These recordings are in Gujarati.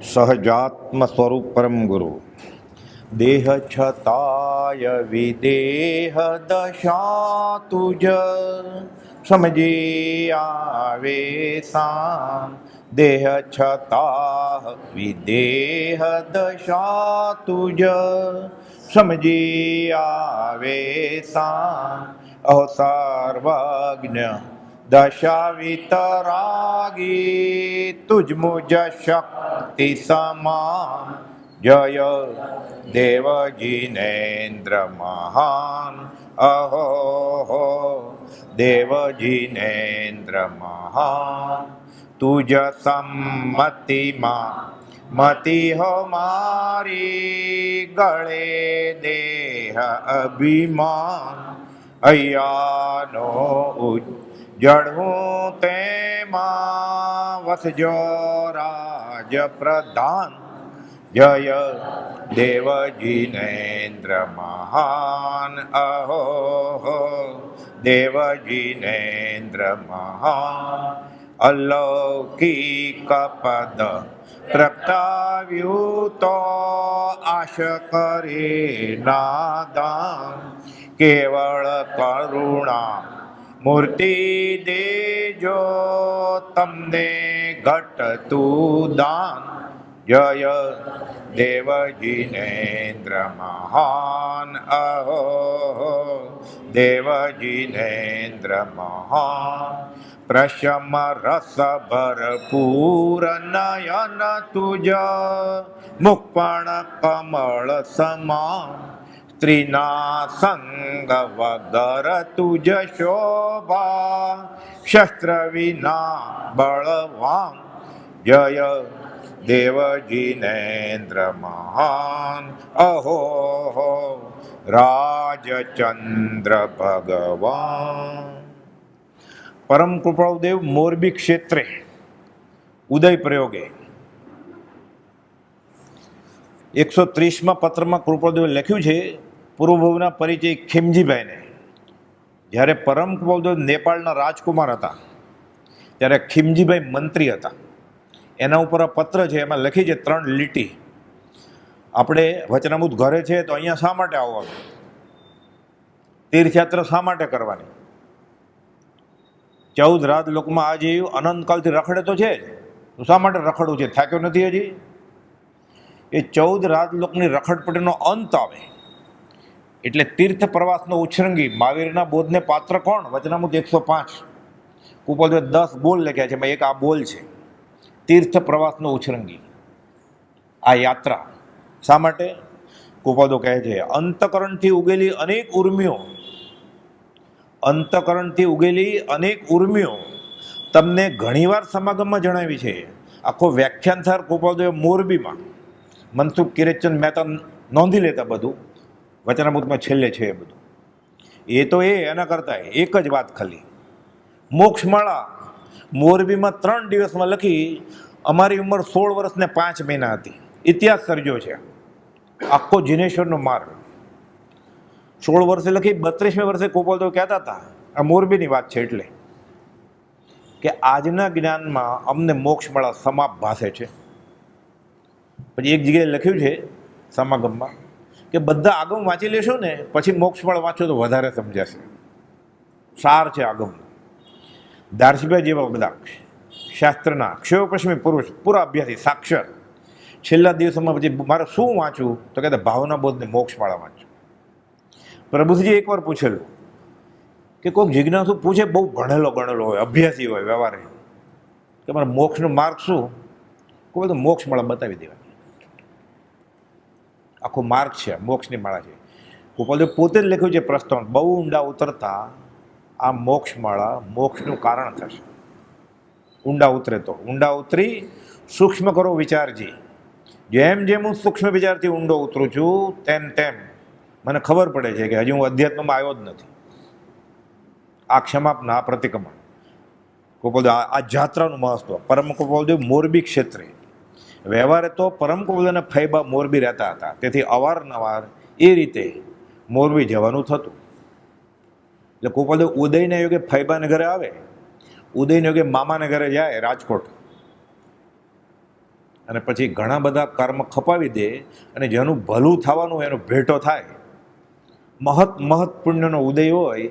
સહજાત્મ સ્વરૂપ પરમ ગુરુ. દેહ છતાય વિદેહ દશા તુજ સમજી આવે સામ. દેહ છતા વિદેહ દશા તુજ સમજી આવે સામ. અહો સર્વજ્ઞ દશા વિતરાગી તુજ મુજ શક્તિ સમાન. જય દેવ જીનેન્દ્ર મહાન. અહો હો દેવ જીનેન્દ્ર મહાન. તુજ સંમતિમાં મતિ હો મારી ગળે દેહ અભિમાન. અહીંયાનો ઉજ્જળ હું તેમાં વસજો રાજ પ્રધાન. જય દેવ જીનેન્દ્ર મહાન. અહો હો દેવ જીનેન્દ્ર મહાન. અલૌકિક પદ પ્રગટાવ્યું તો આશ કરે નાદાન. કેવળ કરુણા મૂર્તિ દેજો તમને ઘટતું દાન. જય દેવ જીનેન્દ્ર મહાન. અહો દેવ જીનેન્દ્ર મહાન. પ્રશમ રસ ભરપૂર નયન તુજ મુખપણ કમળ સમાન. સ્ત્રીના સંગ વગર તુજ શોભા શસ્ત્ર વિના બળવાન. જય દેવ જીનેન્દ્ર મહાન. અહો હો રાજચંદ્ર ભગવાન. પરમ કૃપાળુદેવ મોરબી ક્ષેત્રે ઉદય પ્રયોગે 130માં પત્રમાં કૃપાળુદેવે લખ્યું છે પૂર્વભવના પરિચય ખીમજીભાઈને. જ્યારે પરમ કૃપાળુદેવ નેપાળના રાજકુમાર હતા ત્યારે ખીમજીભાઈ મંત્રી હતા. એના ઉપર આ પત્ર છે, એમાં લખી છે 3 લીટી. આપણે વચનામૃત ઘરે છે તો અહીંયા શા માટે આવવાનું, તીર્થયાત્રા શા માટે કરવાની, 14 રાત લોકમાં આ જીવ અનંતકાલથી રખડે તો છે જ, તો શા માટે રખડવું છે, થાક્યો નથી હજી? એ 14 રાત લોકની રખડપટ્ટીનો અંત આવે એટલે તીર્થ પ્રવાસનો ઉચ્છૃંગી મહાવીરના બોધને પાત્ર કોણ? વચનામૃત 105. કૃપાળુદેવે 10 બોલ લખ્યા છે, એમાં એક આ બોલ છે, તીર્થ પ્રવાસનો ઉચ્છૃંગી. આ યાત્રા શા માટે? કૃપાળુદેવ કહે છે અંતકરણથી ઉગેલી અનેક ઉર્મિઓ, અંતકરણથી ઉગેલી અનેક ઉર્મિઓ તમને ઘણીવાર સમાગમમાં જણાવી છે. આખો વ્યાખ્યાન સાર કૃપાળુદેવ મોરબીમાં મનસુખ કિરેતચંદ મહેતા નોંધી લેતા બધું વચનામૃતમાં છેલ્લે છે એ બધું. એ તો એના કરતા એક જ વાત ખાલી, મોક્ષમાળા મોરબીમાં 3 દિવસમાં લખી. અમારી ઉંમર 16 વર્ષ ને 5 મહિના હતી. ઇતિહાસ સર્જ્યો છે આખો જીનેશ્વરનો માર્ગ. 16 વર્ષે લખી, 32મે વર્ષે કૃપાળુદેવ કહેતા હતા, આ મોરબીની વાત છે એટલે, કે આજના જ્ઞાનમાં અમને મોક્ષમાળા સમાપ ભાસે છે. પછી એક જગ્યાએ લખ્યું છે સમાગમમાં કે બધા આગમ વાંચી લેશો ને પછી મોક્ષમાળા વાંચો તો વધારે સમજાશે. સાર છે આગમ. દાર્શભાઈ જેવા બધા શાસ્ત્રના ક્ષયો પશ્ચિમી પુરુષ પૂરા અભ્યાસી સાક્ષર. છેલ્લા દિવસોમાં પછી મારે શું વાંચવું તો કહેતા ભાવના બોધને મોક્ષમાળા વાંચો. પ્રભુજી એકવાર પૂછેલું કે કોઈક જિજ્ઞાસુ પૂછે, બહુ ભણેલો ગણેલો હોય, અભ્યાસી હોય, વ્યવહારે, કે મારે મોક્ષનો માર્ગ શું? કોઈ તો મોક્ષમાળા બતાવી દેવાની. આખો માર્ગ છે, મોક્ષની માળા છે. કૃપાળુદેવ પોતે જ લખ્યું છે પ્રસ્તાવના, બહુ ઊંડા ઉતરતા આ મોક્ષમાળા મોક્ષનું કારણ થશે. ઊંડા ઉતરે તો, ઊંડા ઉતરી સૂક્ષ્મ કરો વિચારજી. જેમ જેમ હું સૂક્ષ્મ વિચારથી ઊંડો ઉતરું છું તેમ તેમ મને ખબર પડે છે કે હજી હું અધ્યાત્મમાં આવ્યો જ નથી. આ ક્ષમાપના, આ પ્રતિક્રમણ, કૃપાળુદેવ આ જાત્રાનું મહત્વ. પરમ કૃપાળુદેવ મોરબી ક્ષેત્રે વ્યવહારે તો પરમ કૃપાળુદેવના ફૈબા મોરબી રહેતા હતા, તેથી અવારનવાર એ રીતે મોરબી જવાનું થતું. એટલે કૃપાળુદેવ ઉદયના યોગે ફૈબાને ઘરે આવે, ઉદયના યોગે મામાને ઘરે જાય રાજકોટ, અને પછી ઘણા બધા કર્મ ખપાવી દે અને જેનું ભલું થવાનું એનો ભેટો થાય. મહત પુણ્યનો ઉદય હોય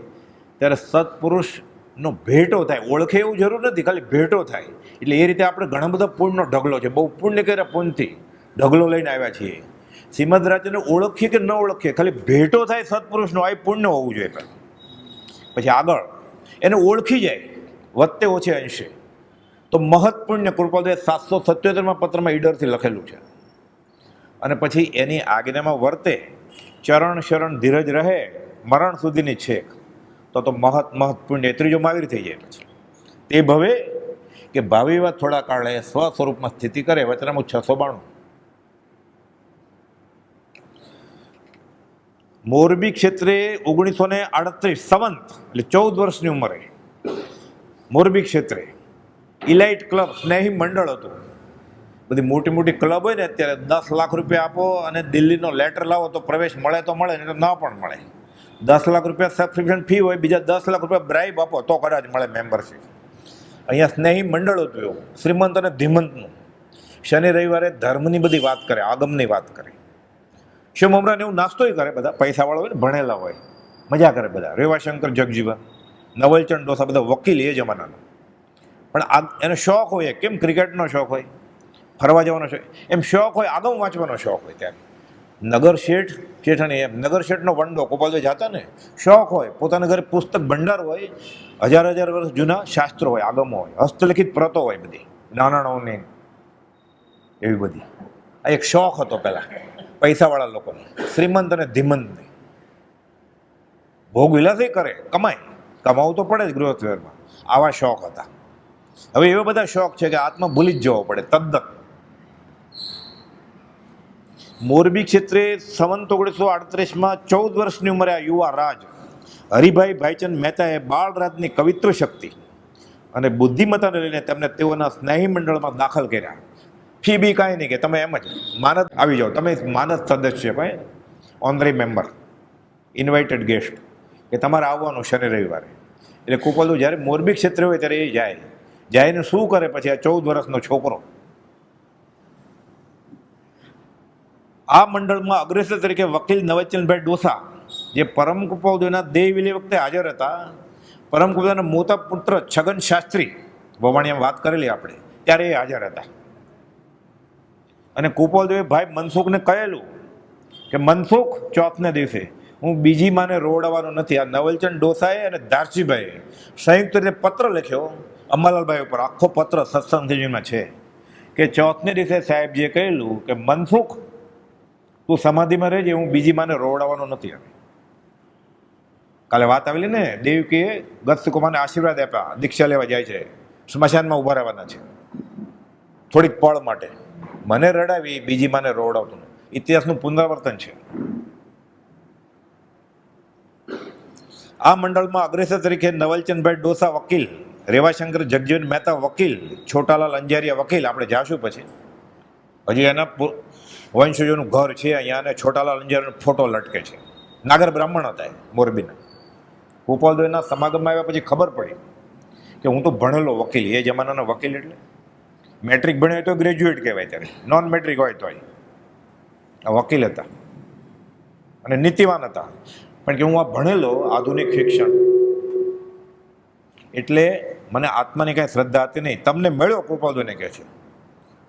ત્યારે સત્પુરુષનો ભેટો થાય. ઓળખે એવું જરૂર નથી, ખાલી ભેટો થાય. એટલે એ રીતે આપણે ઘણા બધા પુણ્યનો ઢગલો છે, બહુ પુણ્ય કર્યા પુણ્યથી ઢગલો લઈને આવ્યા છીએ. શ્રીમદ રાજ્યને ઓળખીએ કે ન ઓળખીએ, ખાલી ભેટો થાય સત્પુરુષનો, આ પુણ્ય હોવું જોઈએ. પછી આગળ એને ઓળખી જાય વધતે ઓછે અંશે તો મહત પુણ્ય કૃપાદય 777માં પત્રમાં ઈડરથી લખેલું છે. અને પછી એની આજ્ઞામાં વર્તે, ચરણ શરણ ધીરજ રહે મરણ સુધીની છેક, તો મહત પુણ્ય ત્રીજો મહાવીર થઈ જાય. પછી તે ભવે કે ભાવિવા થોડા કાળે સ્વ સ્વરૂપમાં સ્થિતિ કરે. વચનામું 692. મોરબી ક્ષેત્રે 1938 સંવંત એટલે 14 વર્ષની ઉંમરે મોરબી ક્ષેત્રે ઇલાઇટ ક્લબ સ્નેહી મંડળ હતું. બધી મોટી મોટી ક્લબ હોય ને અત્યારે 10 લાખ રૂપિયા આપો અને દિલ્હીનો લેટર લાવો તો પ્રવેશ મળે તો મળે, નહીં તો ના પણ મળે. 10 લાખ રૂપિયા સબસ્ક્રિપ્શન ફી હોય, બીજા 10 લાખ રૂપિયા બ્રાઇબ આપો તો કદાચ મળે મેમ્બરશીપ. અહીંયા સ્નેહી મંડળ હતું એવું, શ્રીમંત અને ધીમંતનું. શનિ રવિવારે ધર્મની બધી વાત કરે, આગમની વાત કરે. શિવ મમરાને એવું નાસ્તોય કરે, બધા પૈસાવાળા હોય ને, ભણેલા હોય, મજા કરે બધા. રેવાશંકર જગજીવન, નવલચંદ ડોસા, બધા વકીલ એ જમાનાના. પણ આ એનો શોખ હોય, કેમ ક્રિકેટનો શોખ હોય, ફરવા જવાનો શોખ, એમ શોખ હોય, આગમ વાંચવાનો શોખ હોય. ત્યારે નગર શેઠ શેઠાણી એમ નગર શેઠનો વંડો ગોપાલભાઈ જાતા ને, શોખ હોય, પોતાના ઘરે પુસ્તક ભંડાર હોય, હજાર વર્ષ જૂના શાસ્ત્રો હોય, આગમો હોય, હસ્તલિખિત પ્રતો હોય, બધી નાનાઓની એવી બધી. આ એક શોખ હતો પહેલાં પૈસાવાળા લોકોને, શ્રીમંત અને ધીમંતને. ભોગ વિલાસય કરે, કમાવું તો પડે જ ગૃહસ્થમાં. આવા શોખ હતા. હવે એવા બધા શોખ છે કે આત્મા ભૂલી જ જવો પડે તદ્દન. મોરબી ક્ષેત્રે સંવંત 1938માં 14 વર્ષની ઉંમરે આ યુવા રાજ હરિભાઈ ભાઈચંદ મહેતાએ બાળરાજની કવિત્ર શક્તિ અને બુદ્ધિમત્તાને લઈને તેમને તેઓના સ્નેહી મંડળમાં દાખલ કર્યા. ફી બી કાંઈ નહીં, કે તમે એમ જ માનદ આવી જાઓ, તમે માનદ સદસ્ય ભાઈ, ઓનરી મેમ્બર, ઇન્વાઇટેડ ગેસ્ટ, કે તમારે આવવાનું શનિ રવિવારે. એટલે કુપોલુ જ્યારે મોરબી ક્ષેત્રે હોય ત્યારે એ જાયને શું કરે પછી આ 14 વર્ષનો છોકરો આ મંડળમાં અગ્રેસર તરીકે વકીલ નવલચંદભાઈ ડોસા, જે પરમ કૃપાળુના દેહ વિલય વખતે હાજર હતા. પરમ કૃપાળુના મોટા પુત્ર છગન શાસ્ત્રી, વવાણીયામાં વાત કરેલી આપણે, ત્યારે એ હાજર હતા. અને કૃપાળુએ ભાઈ મનસુખને કહેલું કે મનસુખ, ચોથને દિવસે હું બીજી માને રોવડાવવાનો નથી. આ નવલચંદ ડોસાએ અને ધારસીભાઈએ સંયુક્ત રીતે પત્ર લખ્યો અંબાલાલભાઈ ઉપર. આખો પત્ર સત્સંગજીમાં છે કે ચોથને દિવસે સાહેબજીએ કહેલું કે મનસુખ, તું સમાધિમાં રહેજે, હું બીજી માને રોવડાવવાનો નથી. કાલે વાત આવેલી ને, દેવકીએ ગતસુકુમારને આશીર્વાદ આપ્યા, દીક્ષા લેવા જાય છે, સ્મશાનમાં ઊભા રહેવાના છે થોડીક પળ માટે. મને રડાવી, બીજી માને રોવડાવતો નહીં. ઇતિહાસનું પુનરાવર્તન છે. આ મંડળમાં અગ્રેસર તરીકે નવલચંદભાઈ ડોસા વકીલ, રેવાશંકર જગજીવન મહેતા વકીલ, છોટાલાલ અંજારિયા વકીલ. આપણે જાશું પછી, હજી એના વંશજોનું ઘર છે અહીંયા, અને છોટાલાલ અંજારિયાનો ફોટો લટકે છે. નાગર બ્રાહ્મણ હતા એ મોરબીના. ગોપાલદેવના સમાગમમાં આવ્યા પછી ખબર પડી કે હું તો ભણેલો વકીલ. એ જમાનાનો વકીલ એટલે મેટ્રિક ભણ્યો તો ગ્રેજ્યુએટ કહેવાય, ત્યારે નોન મેટ્રિક હોય તો આ વકીલ હતા અને નીતિવાન હતા. પણ કે હું આ ભણેલો, આધુનિક શિક્ષણ, એટલે મને આત્માની કાંઈ શ્રદ્ધા હતી નહીં. તમને મળ્યો કૃપાલદેવને કહે છે.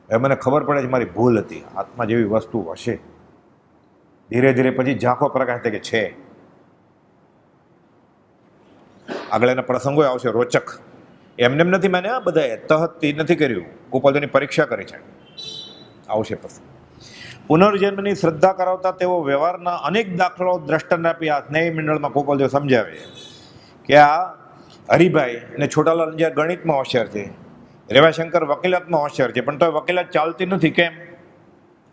હવે મને ખબર પડે છે મારી ભૂલ હતી, આત્મા જેવી વસ્તુ હશે. ધીરે ધીરે પછી ઝાંખો પ્રકાશ થાય કે છે. આગળ એના પ્રસંગો આવશે રોચક. એમને નથી માન્યા બધાએ, તહતી નથી કર્યું, કૃપાલદેવની પરીક્ષા કરી છે. આવશે પ્રસંગ. પુનર્જન્મની શ્રદ્ધા કરાવતા તેઓ વ્યવહારના અનેક દાખલાઓ દ્રષ્ટાંત આપી આ સ્નેહી મંડળમાં કૃપાલદેવ સમજાવે કે આ હરિભાઈ અને છોટાલાલ અંજાર ગણિતમાં હોશિયાર છે, રેવાશંકર વકીલાતમાં હોશિયાર છે, પણ તો વકીલાત ચાલતી નથી. કેમ?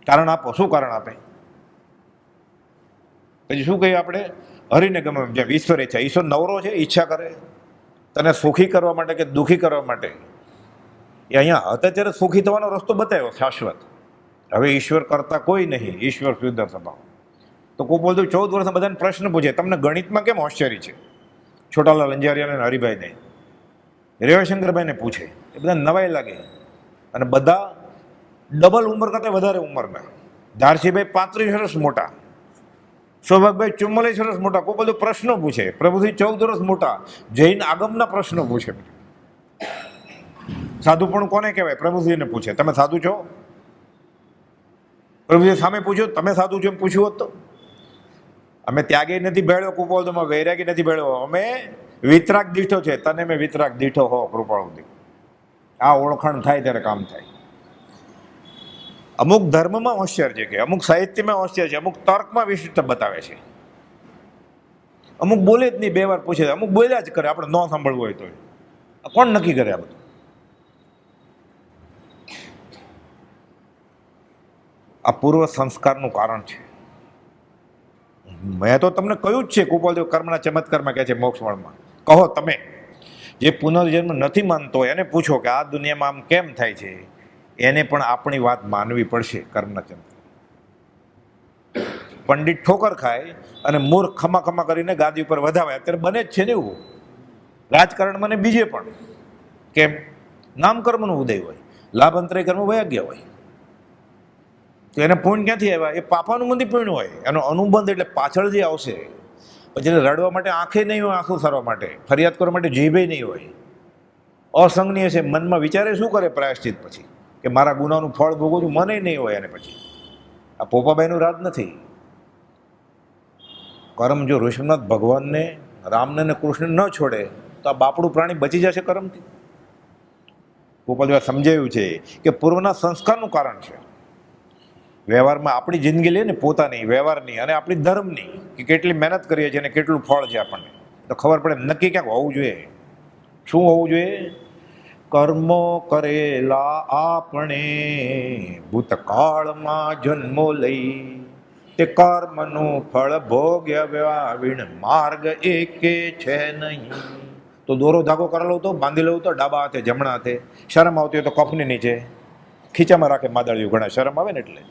કારણ આપો. શું કારણ આપે? પછી શું કહીએ આપણે? હરિને ગમે એમ, જેમ ઈશ્વર ઈચ્છા. ઈશ્વર નવરો છે, ઈચ્છા કરે તને સુખી કરવા માટે કે દુઃખી કરવા માટે. એ અહીંયા હતા ત્યારે સુખી થવાનો રસ્તો બતાવ્યો શાશ્વત. હવે ઈશ્વર કરતા કોઈ નહીં, ઈશ્વર શુદ્ધ સ્વભાવ. તો કુપોલદેવ 14 વર્ષના બધાને પ્રશ્ન પૂછે, તમને ગણિતમાં કેમ હોશિયારી છે? છોટાલાલ અંજારિયાને અને હરિભાઈને, રેવાશંકરભાઈને પૂછે. એ બધા નવાઈ લાગે. અને બધા ડબલ ઉંમર કરતાં વધારે ઉંમરના. ધારસીભાઈ 35 વર્ષ મોટા, સૌભાગભાઈ 44 વર્ષ મોટા. કોઈ બધું પ્રશ્નો પૂછે. પ્રભુજી 14 વર્ષ મોટા, જૈન આગમના પ્રશ્નો પૂછે. સાધુ પણ કોને કહેવાય? પ્રભુજીને પૂછે, તમે સાધુ છો? પ્રભુજી સામે પૂછ્યો, તમે સાધુ છો એમ પૂછ્યું હોત તો? અમે ત્યાગે નથી ભેળ્યો કૃપાળુમાં, વૈરાગી નથી ભેળ્યો, અમે વિતરાગ દીઠો છે. તને મેં વિતરાગ દીઠો હો કૃપાળુથી. આ ઓળખાણ થાય ત્યારે કામ થાય. અમુક ધર્મમાં હોશિયાર છે, કે અમુક સાહિત્યમાં હોશિયાર છે, અમુક તર્કમાં વિશિષ્ટ બતાવે છે, અમુક બોલે જ નહીં, 2 વાર પૂછે, અમુક બોલ્યા જ કરે, આપણે ન સાંભળવું હોય તો. કોણ નક્કી કરે આ બધું? આ પૂર્વ સંસ્કારનું કારણ છે. મેં તો તમને કહ્યું જ છે, કૃપાલદેવ કર્મના ચમત્કારમાં કહે છે મોક્ષવળમાં, કહો તમે જે પુનર્જન્મ નથી માનતો એને પૂછો કે આ દુનિયામાં આમ કેમ થાય છે. એને પણ આપણી વાત માનવી પડશે. કર્મના ચમત્કાર. પંડિત ઠોકર ખાય અને મૂર્ખ ખમા ખમા કરીને ગાદી ઉપર વધાવે. અત્યારે બને જ છે ને એવું રાજકારણમાં ને બીજે પણ. કેમ? નામકર્મનું ઉદય હોય, લાભ અંતરે કર્મ વયા ગયા હોય, તો એને પુણ્ય ક્યાંથી આવ્યા? એ પાપાનું મંદી પુણ્ય હોય, એનો અનુબંધ એટલે પાછળ જે આવશે. પછી એને રડવા માટે આંખે નહીં હોય, આંસુ સારવા માટે, ફરિયાદ કરવા માટે જીભે નહીં હોય, અસંગનીય છે. મનમાં વિચારે શું કરે પ્રાયશ્ચિત પછી? કે મારા ગુનાનું ફળ ભોગવું છું, મને નહીં હોય. અને પછી આ પોપાબાઈનું રાજ નથી. કર્મ જો ઋષભનાથ ભગવાનને, રામને ને કૃષ્ણને ન છોડે તો આ બાપડું પ્રાણી બચી જશે કર્મથી. ગોપાલભાઈ સમજાવ્યું છે કે પૂર્વના સંસ્કારનું કારણ છે. વ્યવહારમાં આપણી જિંદગી લઈએ ને, પોતાની વ્યવહારની અને આપણી ધર્મની, કે કેટલી મહેનત કરીએ છીએ અને કેટલું ફળ છે આપણને, તો ખબર પડે નક્કી ક્યાંક હોવું જોઈએ. શું હોવું જોઈએ? કર્મો કરેલા આપણે ભૂતકાળમાં જન્મો લઈ, તે કર્મનું ફળ ભોગવ્યા વિણ માર્ગ એકે છે નહીં. તો દોરો ધાગો કરેલો તો બાંધી લેવું તો ડાબા હાથે જમણા હાથે. શરમ આવતી હોય તો કફની નીચે ખીચામાં રાખે માદળિયું. ઘણા શરમ આવે ને એટલે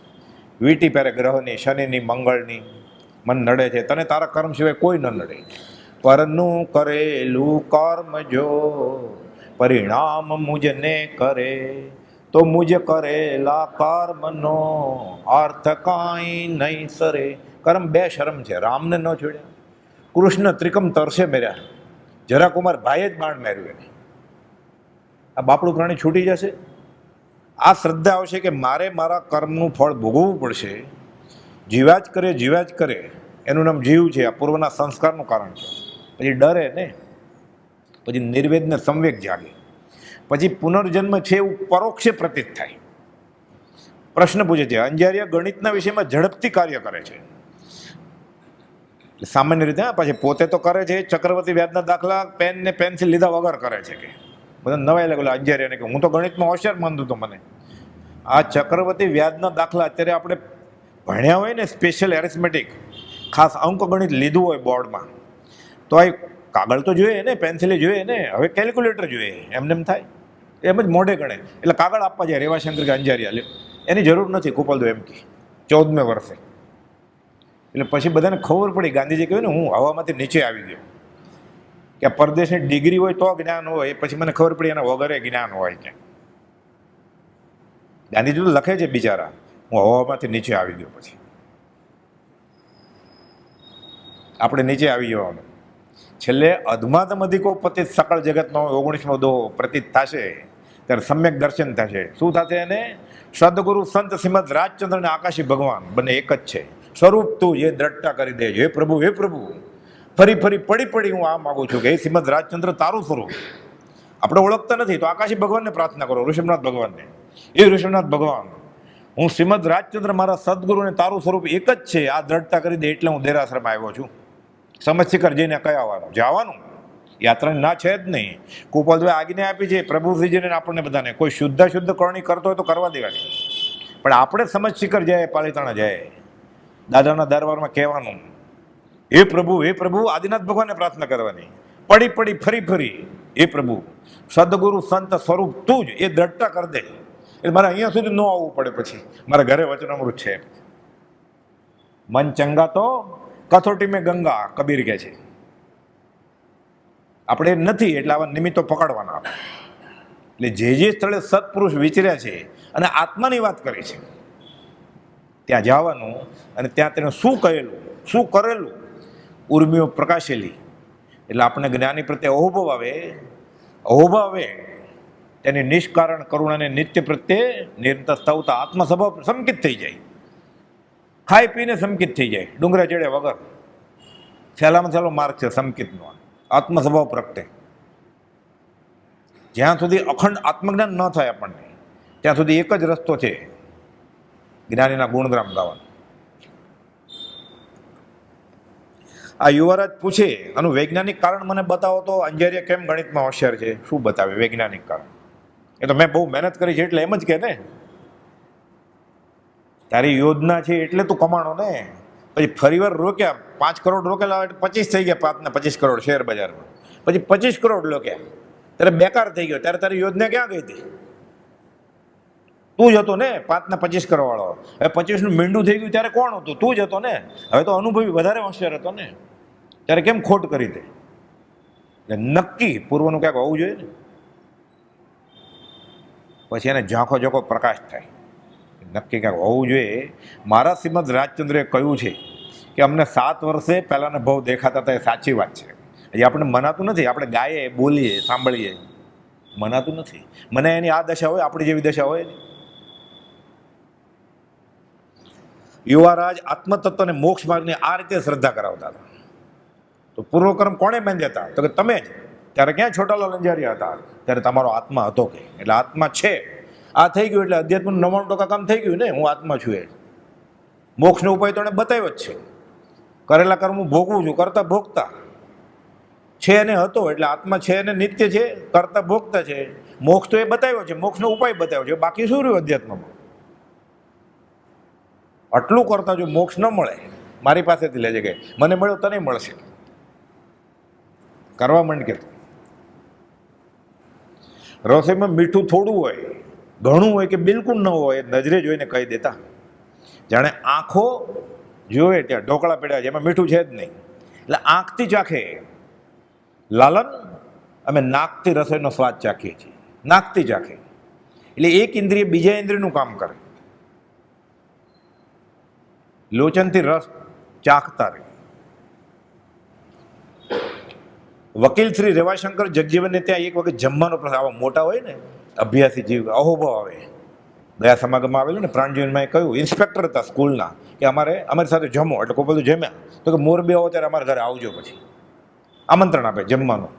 વીટી પહેરે ગ્રહની, શનિની, મંગળની. મન નડે છે, તને તારા કર્મ સિવાય કોઈ ન નડે. પરનું કરેલું કર્મ જો પરિણામ મુજને કરે, તો મુજ કરેલા કર્મનો અર્થ કાંઈ નહીં સરે. કર્મ 2 શરમ છે. રામને ન છોડ્યા, કૃષ્ણ ત્રિકમ તરસે મેર્યા, જરા કુમાર ભાઈએ જ બાણ માર્યું એને. આ બાપડું પ્રાણી છૂટી જશે. આ શ્રદ્ધા આવશે કે મારે મારા કર્મનું ફળ ભોગવવું પડશે. જીવ્યા જ કરે. એનું નામ જીવ છે. આ પૂર્વના સંસ્કારનું કારણ છે. પછી ડરે ને, પછી નિર્વેદને સંવેગ જાગે, પછી પુનર્જન્મ છે એવું પરોક્ષે પ્રતીત થાય. પ્રશ્ન પૂછે છે. અંજારિયા ગણિતના વિષયમાં ઝડપથી કાર્ય કરે છે. સામાન્ય રીતે પછી પોતે તો કરે છે, ચક્રવર્તી વ્યાજના દાખલા પેન ને પેન્સિલ લીધા વગર કરે છે. કે બધા નવાઈ લાગેલા અંજારિયાને કે હું તો ગણિતમાં હોશિયાર માનતો હતો મને. આ ચક્રવર્તી વ્યાજના દાખલા અત્યારે આપણે ભણ્યા હોય ને, સ્પેશિયલ એરિથમેટિક, ખાસ અંક ગણિત લીધું હોય બોર્ડમાં, તો આ કાગળ તો જોઈએ ને, પેન્સિલે જોઈએ ને, હવે કેલ્ક્યુલેટર જોઈએ. એમને એમ થાય, એમ જ મોઢે ગણે. એટલે કાગળ આપવા જાય રેવાશંકર કે અંજારિયા લે, એની જરૂર નથી. કૃપાલદેવ એમ કે 14મે વર્ષે. એટલે પછી બધાને ખબર પડી, ગાંધીજી કહ્યું ને હું હવામાંથી નીચે આવી ગયો, કે આ પરદેશની ડિગ્રી હોય તો જ્ઞાન હોય. પછી મને ખબર પડી એના વગરે જ્ઞાન હોય. કે ગાંધીજી તો લખે છે બિચારા, હું હવામાંથી નીચે આવી ગયો. પછી આપણે નીચે આવી જવાનું. છેલ્લે અધમાતમ અધિકો પતિત સકળ જગતનો 19મો દોહો પ્રતીત થશે ત્યારે સમ્યક દર્શન થશે. શું થશે? એને સદગુરુ સંત શ્રીમદ રાજચંદ્ર અને આકાશી ભગવાન બંને એક જ છે. સ્વરૂપ તું એ દ્રષ્ટા કરી દે. હે પ્રભુ, હે પ્રભુ, ફરી પડી હું આ માગું છું કે હે શ્રીમદ રાજચંદ્ર તારું સ્વરૂપ આપણે ઓળખતા નથી, તો આકાશી ભગવાનને પ્રાર્થના કરો, ઋષભનાથ ભગવાનને. એ ઋષભનાથ ભગવાન, હું શ્રીમદ રાજચંદ્ર મારા સદગુરુને તારું સ્વરૂપ એક જ છે, આ દ્રઢતા કરી દે એટલે હું દેરાશ્રમમાં આવ્યો છું. સમજશિખર જઈને કયાવાનું જવાનું, યાત્રાની ના છે જ નહીં. કૃપાલભાઈ આજ્ઞા આપી છે પ્રભુશ્રીજીને આપણને બધાને, કોઈ શુદ્ધ કરણી કરતો હોય તો કરવા દેવાની. પણ આપણે સમજશિખર જાય, પાલિતાણા જાય, દાદાના દરબારમાં કહેવાનું હે પ્રભુ, આદિનાથ ભગવાનને પ્રાર્થના કરવાની. પડી ફરી હે પ્રભુ, સદગુરુ સંત સ્વરૂપ તું જ, એ દ્રઢતા કરી દે. એટલે મારે અહીંયા સુધી ન આવવું પડે. પછી મારા ઘરે વચનામૃત છે. મન ચંગા તો કથોટી મેં ગંગા, કબીર કહે છે. આપણે નથી એટલે આવા નિમિત્તો પકડવાના. એટલે જે સ્થળે સત્પુરુષ વિચર્યા છે અને આત્માની વાત કરી છે. ત્યાં જવાનું અને ત્યાં તેને શું કહેલું, શું કરેલું, ઉર્મિઓ પ્રકાશેલી. એટલે આપણે જ્ઞાની પ્રત્યે અહોભાવ આવે તેની નિષ્કારણ કરુણાને નિત્ય પ્રત્યે નિરંતર સ્તવતા આત્મ સ્વભાવ સંકિત થઈ જાય, ખાઈ પીને સંકિત થઈ જાય, ડુંગરા ચડે વગર. સહેલામાં સહેલો માર્ગ છે સંકિતનો, આત્મ સ્વભાવ પ્રગટે. જ્યાં સુધી અખંડ આત્મજ્ઞાન ન થાય આપણને, ત્યાં સુધી એક જ રસ્તો છે, જ્ઞાનીના ગુણગ્રામ ગાવાનો. આ યુવરાજ પૂછે આનું વૈજ્ઞાનિક કારણ મને બતાવો તો અંજારિયા કેમ ગણિતમાં હોશિયાર છે, શું બતાવે વૈજ્ઞાનિક કારણ? એ તો મેં બહુ મહેનત કરી છે એટલે એમ જ કે ને, તારી યોજના છે એટલે તું કમાણો ને. પછી ફરીવાર રોક્યા, 5 કરોડ રોકેલા 25 થઈ ગયા, 5 ને 25 કરોડ શેર બજારમાં, પછી 25 કરોડ રોક્યા, ત્યારે બેકાર થઈ ગયો. ત્યારે તારી યોજના ક્યાં ગઈ હતી? તું જ હતો ને 5 ને 25 કરોડ વાળો. હવે 25નું મીંડું થઈ ગયું ત્યારે કોણ હતું? તું જ હતો ને. હવે તો અનુભવી વધારે હોશિયાર હતો ને, ત્યારે કેમ ખોટ કરી દે? નક્કી પૂર્વનું ક્યાંક હોવું જોઈએ ને. પછી એને ઝાંખો ઝાંખો પ્રકાશ થાય, નક્કી ક્યાંક હોવું જોઈએ. મારા શ્રીમદ રાજચંદ્રએ કહ્યું છે કે અમને 7 વર્ષે પહેલાંના ભાવ દેખાતા હતા, એ સાચી વાત છે. હજી આપણે મનાતું નથી, આપણે ગાઈએ, બોલીએ, સાંભળીએ, મનાતું નથી. મને એની આ દશા હોય, આપણી જેવી દશા હોય. યુવારાજ આત્મતત્વને મોક્ષ માર્ગની આ રીતે શ્રદ્ધા કરાવતા હતા. તો પૂર્વકર્મ કોણે બાંધ્યા હતા? તો કે તમે જ. ત્યારે ક્યાં છોટાલાલ અંજારિયા હતા? ત્યારે તમારો આત્મા હતો કે, એટલે આત્મા છે. આ થઈ ગયું એટલે અધ્યાત્મનું 99% કામ થઈ ગયું ને, હું આત્મા છું. એ મોક્ષનો ઉપાય તો એને બતાવ્યો જ છે. કરેલા કર્મ હું ભોગવું છું, કરતા ભોગતા છે અને હતો, એટલે આત્મા છે અને નિત્ય છે, કરતા ભોગતા છે. મોક્ષ તો એ બતાવ્યો છે, મોક્ષનો ઉપાય બતાવ્યો છે. બાકી શું રહ્યું અધ્યાત્મમાં? આટલું કરતા જો મોક્ષ ન મળે, મારી પાસેથી લેજે કે મને મળ્યો તને મળશે, કરવા માંડ કે. રસોઈમાં મીઠું થોડું હોય, ઘણું હોય કે બિલકુલ ન હોય, નજરે જોઈને કહી દેતા. જાણે આંખો જોવે ત્યાં ઢોકળા પડ્યા છે, એમાં મીઠું છે જ નહીં, એટલે આંખથી ચાખે. લાલન અમે નાકથી રસોઈનો સ્વાદ ચાખીએ છીએ, નાકથી ચાખે. એટલે એક ઇન્દ્રિય બીજા ઇન્દ્રિયનું કામ કરે. લોચનથી રસ ચાખતા રહે. વકીલ શ્રી રેવાશંકર જગજીવનને ત્યાં એક વખત જમવાનો પ્રશ્ન, આવા મોટા હોય ને અભ્યાસી જીવ, અહોભાવ આવે. ગયા સમાગમમાં આવેલું ને પ્રાણજીવનમાં એ કહ્યું, ઇન્સ્પેક્ટર હતા સ્કૂલના, કે અમારી સાથે જમો. એટલે કોઈ બધું જમ્યા તો કે મોરબી આવો ત્યારે અમારા ઘરે આવજો. પછી આમંત્રણ આપે જમવાનું,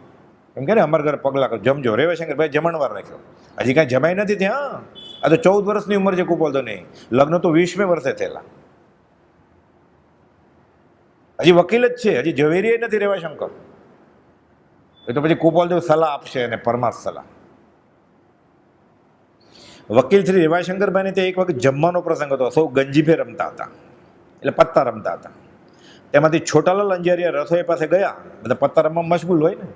એમ કે ને અમારા ઘરે પગલાં કરો, જમજો. રેવાશંકર ભાઈ જમણવાર રાખ્યો. હજી કાંઈ જમાય નથી ત્યાં. આ તો 14 વર્ષની ઉંમર છે કુપોલતો નહીં, લગ્ન તો 20મે વર્ષે થયેલા. હજી વકીલ જ છે, હજી ઝવેરીએ નથી રેવાશંકર. એ તો પછી કુપોલદેવ સલાહ આપશે અને પરમાર્થ સલાહ. વકીલ શ્રી રેવાશંકરભાઈને ત્યાં એક વખત જમવાનો પ્રસંગ હતો. સૌ ગંજીફે રમતા હતા, એટલે પત્તા રમતા હતા. તેમાંથી છોટાલાલ અંજારિયા રસોઈ પાસે ગયા, બધા પત્તા રમવા મશગુલ હોય ને.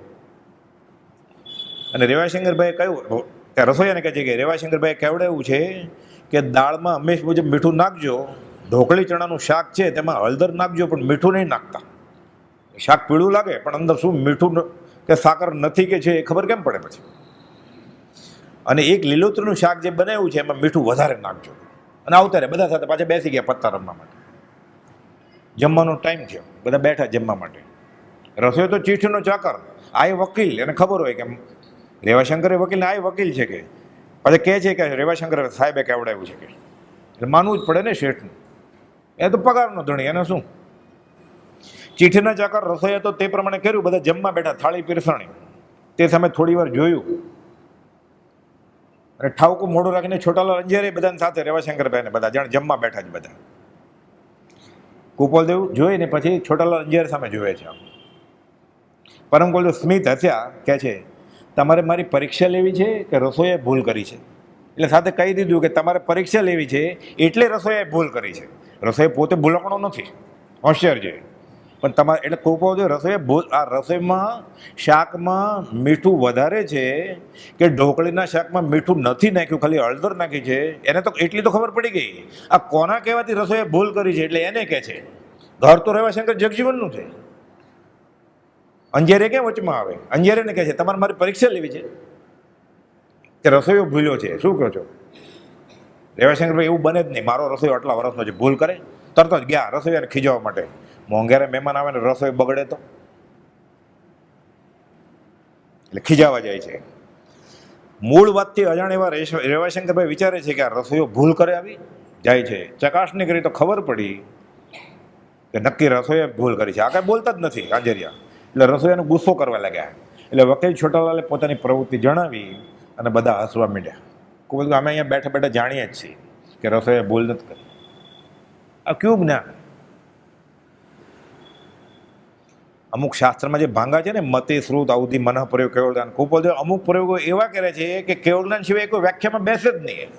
અને રેવાશંકરભાઈએ કહ્યું, ત્યાં રસોઈયાને કહે છે કે રેવાશંકરભાઈ કહેવડાવ્યું છે કે દાળમાં હંમેશ મુજબ મીઠું નાખજો. ઢોકળી ચણાનું શાક છે તેમાં હળદર નાખજો, પણ મીઠું નહીં નાખતા. શાક પીળું લાગે પણ અંદર શું મીઠું કે સાકર નથી કે છે એ ખબર કેમ પડે પછી? અને એક લીલોતરીનું શાક જે બનાવ્યું છે એમાં મીઠું વધારે નાખજો. અને આવતા રહે બધા સાથે પાછા બેસી ગયા પત્તા રમવા માટે. જમવાનો ટાઈમ થયો, બધા બેઠા જમવા માટે. રસોઈ તો ચીઠનો ચાકર, આ વકીલ, એને ખબર હોય કે રેવાશંકરે વકીલને આ વકીલ છે કે, પછી કહે છે કે રેવાશંકર સાહેબે કહેવડાવ્યું છે કે, એટલે માનવું જ પડે ને શેઠનું. એ તો પગારનો ધણી, એને શું? ચીઠના ચાકર રસોઈ તો તે પ્રમાણે કર્યું. બધા જમવા બેઠા, થાળી પીરસણી. તે સમયે થોડી વાર જોયું અને ઠાવકું મોઢું રાખીને છોટાલાલ અંજારે બધાને સાથે રેવાશંકરભાઈને બધા જાણે જમવા બેઠા જ બધા. કુપોલદેવ જોઈને પછી છોટાલાલ અંજાર સામે જોવે છે. પરમ કુલદેવ સ્મિત હસ્યા, કહે છે તમારે મારી પરીક્ષા લેવી છે કે રસોઈએ ભૂલ કરી છે? એટલે સાથે કહી દીધું કે તમારે પરીક્ષા લેવી છે એટલે રસોઈએ ભૂલ કરી છે. રસોઈ પોતે ભૂલકણો નથી, હોશિયાર છે. પણ તમારે એટલે કુપોલદેવ રસોઈએ ભૂલ, આ રસોઈમાં શાકમાં મીઠું વધારે છે કે ઢોકળીના શાકમાં મીઠું નથી નાખ્યું, ખાલી હળદર નાખી છે, એને તો એટલી તો ખબર પડી ગઈ. આ કોના કહેવાથી રસોઈએ ભૂલ કરી છે એટલે એને કહે છે. ઘર તો રેવાશંકર જગજીવનનું છે, અંજારે ક્યાં વચમાં આવે? અંજારેને કહે છે તમારે મારી પરીક્ષા લેવી છે કે રસોઈયો ભૂલ્યો છે, શું કહો છો? રેવાશંકરભાઈ એવું બને જ નહીં, મારો રસોઈ આટલા વર્ષનો છે, ભૂલ કરે તરત જ ગયા રસોઈયાને ખીજવવા માટે. મોંઘેરે મહેમાન આવે ને રસોઈ બગડે તો એટલે ખીજાવા જાય છે. મૂળ વાતથી અજાણ એવા રેવાશંકરભાઈ વિચારે છે કે આ રસોઈયો ભૂલ કરે આવી જાય છે. ચકાસણી કરી તો ખબર પડી કે નક્કી રસોઈએ ભૂલ કરી છે. આ કાંઈ બોલતા જ નથી કાંજરિયા. એટલે રસોઈયાનો ગુસ્સો કરવા લાગ્યા. એટલે વકીલ છોટાલાલે પોતાની પ્રવૃત્તિ જણાવી અને બધા હસવા માંડ્યા. કોઈ અમે અહીંયા બેઠા બેઠા જાણીએ જ છીએ કે રસોઈએ ભૂલ નથી કરી. આ કયું જ્ઞાન? અમુક શાસ્ત્રમાં જે ભાંગા છે ને, મતે શ્રુત અવધિ મન પ્રયોગ કેવળદાન કુપોલ, અમુક પ્રયોગો એવા કરે છે કે કેવળદાન સિવાય કોઈ વ્યાખ્યામાં બેસે જ નહીં.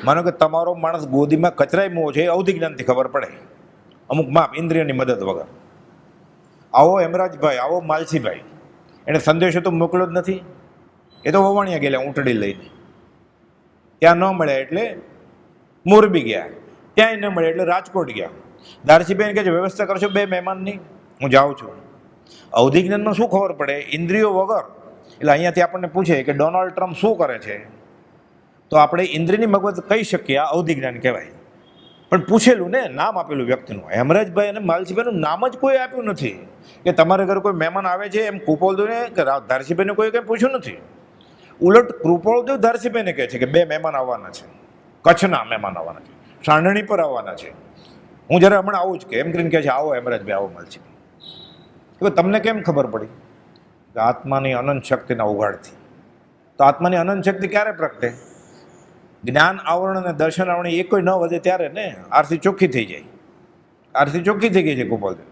માનો કે તમારો માણસ ગોદીમાં કચરાઈ છે, અવધિ જ્ઞાનથી ખબર પડે, અમુક માપ ઇન્દ્રિયની મદદ વગર. આવો હેમરાજભાઈ, આવો માલસીભાઈ, એને સંદેશો તો મોકલ્યો જ નથી. એ તો વવાણિયા ગયેલા ઊંટડી લઈને, ત્યાં ન મળ્યા એટલે મોરબી ગયા, ત્યાંય ન મળે એટલે રાજકોટ ગયા. દારસીબેન કહે છે વ્યવસ્થા કરશો 2 મહેમાનની, હું જાઉં છું. અવધિ જ્ઞાનમાં શું ખબર પડે? ઇન્દ્રિયો વગર. એટલે અહીંયાથી આપણને પૂછે કે ડોનાલ્ડ ટ્રમ્પ શું કરે છે, તો આપણે ઇન્દ્રિયની મગજ કહી શકીએ આ અવધિ જ્ઞાન કહેવાય. પણ પૂછેલું ને, નામ આપેલું વ્યક્તિનું. હેમરાજભાઈ અને માલસીભાઈનું નામ જ કોઈ આપ્યું નથી કે તમારે ઘરે કોઈ મહેમાન આવે છે એમ કૃપાલદેવને કે ધારસીભાઈને કોઈ કંઈ પૂછ્યું નથી. ઉલટ કૃપાલદેવ ધારસીભાઈને કહે છે કે 2 મહેમાન આવવાના છે, કચ્છના મહેમાન આવવાના છે, સાંડણી પર આવવાના છે. હું જ્યારે હમણાં આવું જ કે એમ કરીને કહે છે આવો હેમરાજભાઈ, આવો માલસીભાઈ. તમને કેમ ખબર પડી? કે આત્માની અનંત શક્તિના ઉઘાડથી. તો આત્માની અનંત શક્તિ ક્યારે પ્રગટે? જ્ઞાન આવરણ અને દર્શન આવરણ એ કોઈ ન વધે ત્યારે ને. આરસી ચોખ્ખી થઈ જાય. આરસી ચોખ્ખી થઈ ગઈ છે ગોપાલદેવ.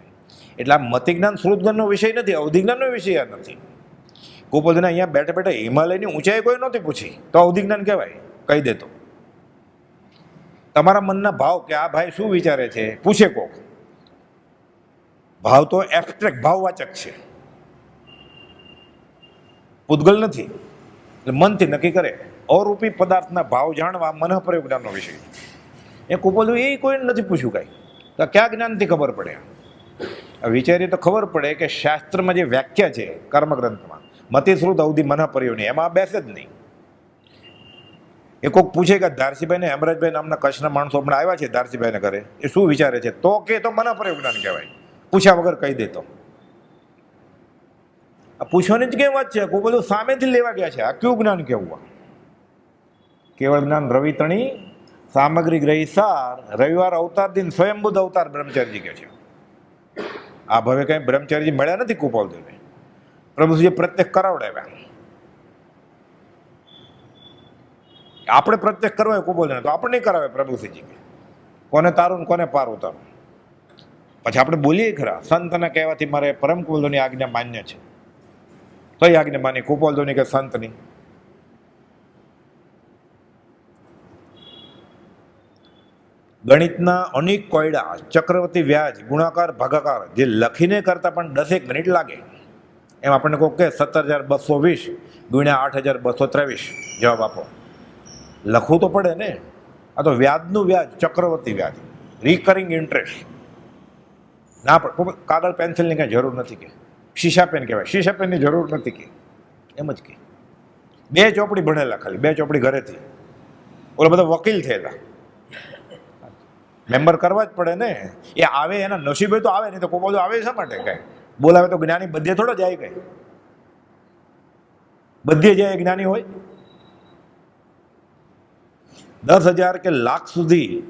એટલે આ મતિ જ્ઞાન શ્રુતજ્ઞાનનો વિષય નથી, અવધિ જ્ઞાનનો વિષય નથી. ગોપાલદેવને અહીંયા બેઠા બેઠા હિમાલયની ઊંચાઈ કોઈ નહોતી પૂછી, તો અવધિ જ્ઞાન કહેવાય. કહી દેતો તમારા મનના ભાવ કે આ ભાઈ શું વિચારે છે પૂછે કોક. ભાવ તો એબ્સ્ટ્રેક્ટ ભાવવાચક છે, પૂતગલ નથી. એટલે મનથી નક્કી કરે. અરૂપી પદાર્થના ભાવ જાણવા મન પ્રયોગ જ્ઞાનનો વિષય. એ કુપોલદેવ એ કોઈ નથી પૂછ્યું કાંઈ. તો ક્યાં જ્ઞાનથી ખબર પડે? વિચારીએ તો ખબર પડે કે શાસ્ત્રમાં જે વ્યાખ્યા છે કર્મગ્રંથમાં, મતિશ્રુત અવધિ મન પ્રયોગની, એમાં બેસે જ નહીં. એ કોઈક પૂછે કે ધારસીભાઈને હેમરાજભાઈ નામના કચ્છના માણસો હમણાં આવ્યા છે ધારસીભાઈને ઘરે, એ શું વિચારે છે? તો કે તો મન પ્રયોગ જ્ઞાન કહેવાય. પૂછ્યા વગર કહી દેતો. આ પૂછવાની જ કેમ વાત છે? કોઈ બધું સામેથી લેવા ગયા છે. આ કયું જ્ઞાન કેવું? કેવળ જ્ઞાન રવિ તણી સામગ્રી ગ્રહી સાર, રવિવાર અવતાર દિન સ્વયંબુદ્ધ અવતાર બ્રહ્મચારીજી કહે છે. આ ભવે કંઈ બ્રહ્મચારીજી મળ્યા નથી કુપાલદેવને. પ્રભુજી પ્રત્યક્ષ કરાવડાવ્યા. આપણે પ્રત્યક્ષ કરવા કુપાલદેવને તો આપણે નહીં કરાવે પ્રભુસિંહજી. કોને તારું કોને પાર ઉતારું. પછી આપણે બોલીએ ખરા, સંતના કહેવાથી મારે પરમ કુપાલદેવની આજ્ઞા માન્ય છે. કઈ આજ્ઞા માની? કુપાલદેવની કે સંતની? ગણિતના અનેક કોયડા, ચક્રવર્તી વ્યાજ, ગુણાકાર, ભાગાકાર જે લખીને કરતા પણ 10 મિનિટ લાગે. એમ આપણને કહો કે 17,220 ગુણ્યા 8,223 જવાબ આપો. લખવું તો પડે ને. આ તો વ્યાજનું વ્યાજ, ચક્રવર્તી વ્યાજ, રિકરિંગ ઇન્ટરેસ્ટ. ના પડે. કાગળ પેન્સિલની કાંઈ જરૂર નથી કે શીશા પેન કહેવાય, શીશા પેનની જરૂર નથી કે એમ જ કે 2 ચોપડી ભણેલા, ખાલી 2 ચોપડી ઘરેથી. ઓલા બધા વકીલ થયેલા, મેમ્બર કરવા જ પડે ને. એ આવે એના નસીબે તો આવે, નહીં તો કોઈ બધું આવે શા માટે? કાંઈ બોલાવે તો જ્ઞાની બધે થોડો જાય, કાંઈ બધે જાય જ્ઞાની હોય. 10,000 કે લાખ સુધી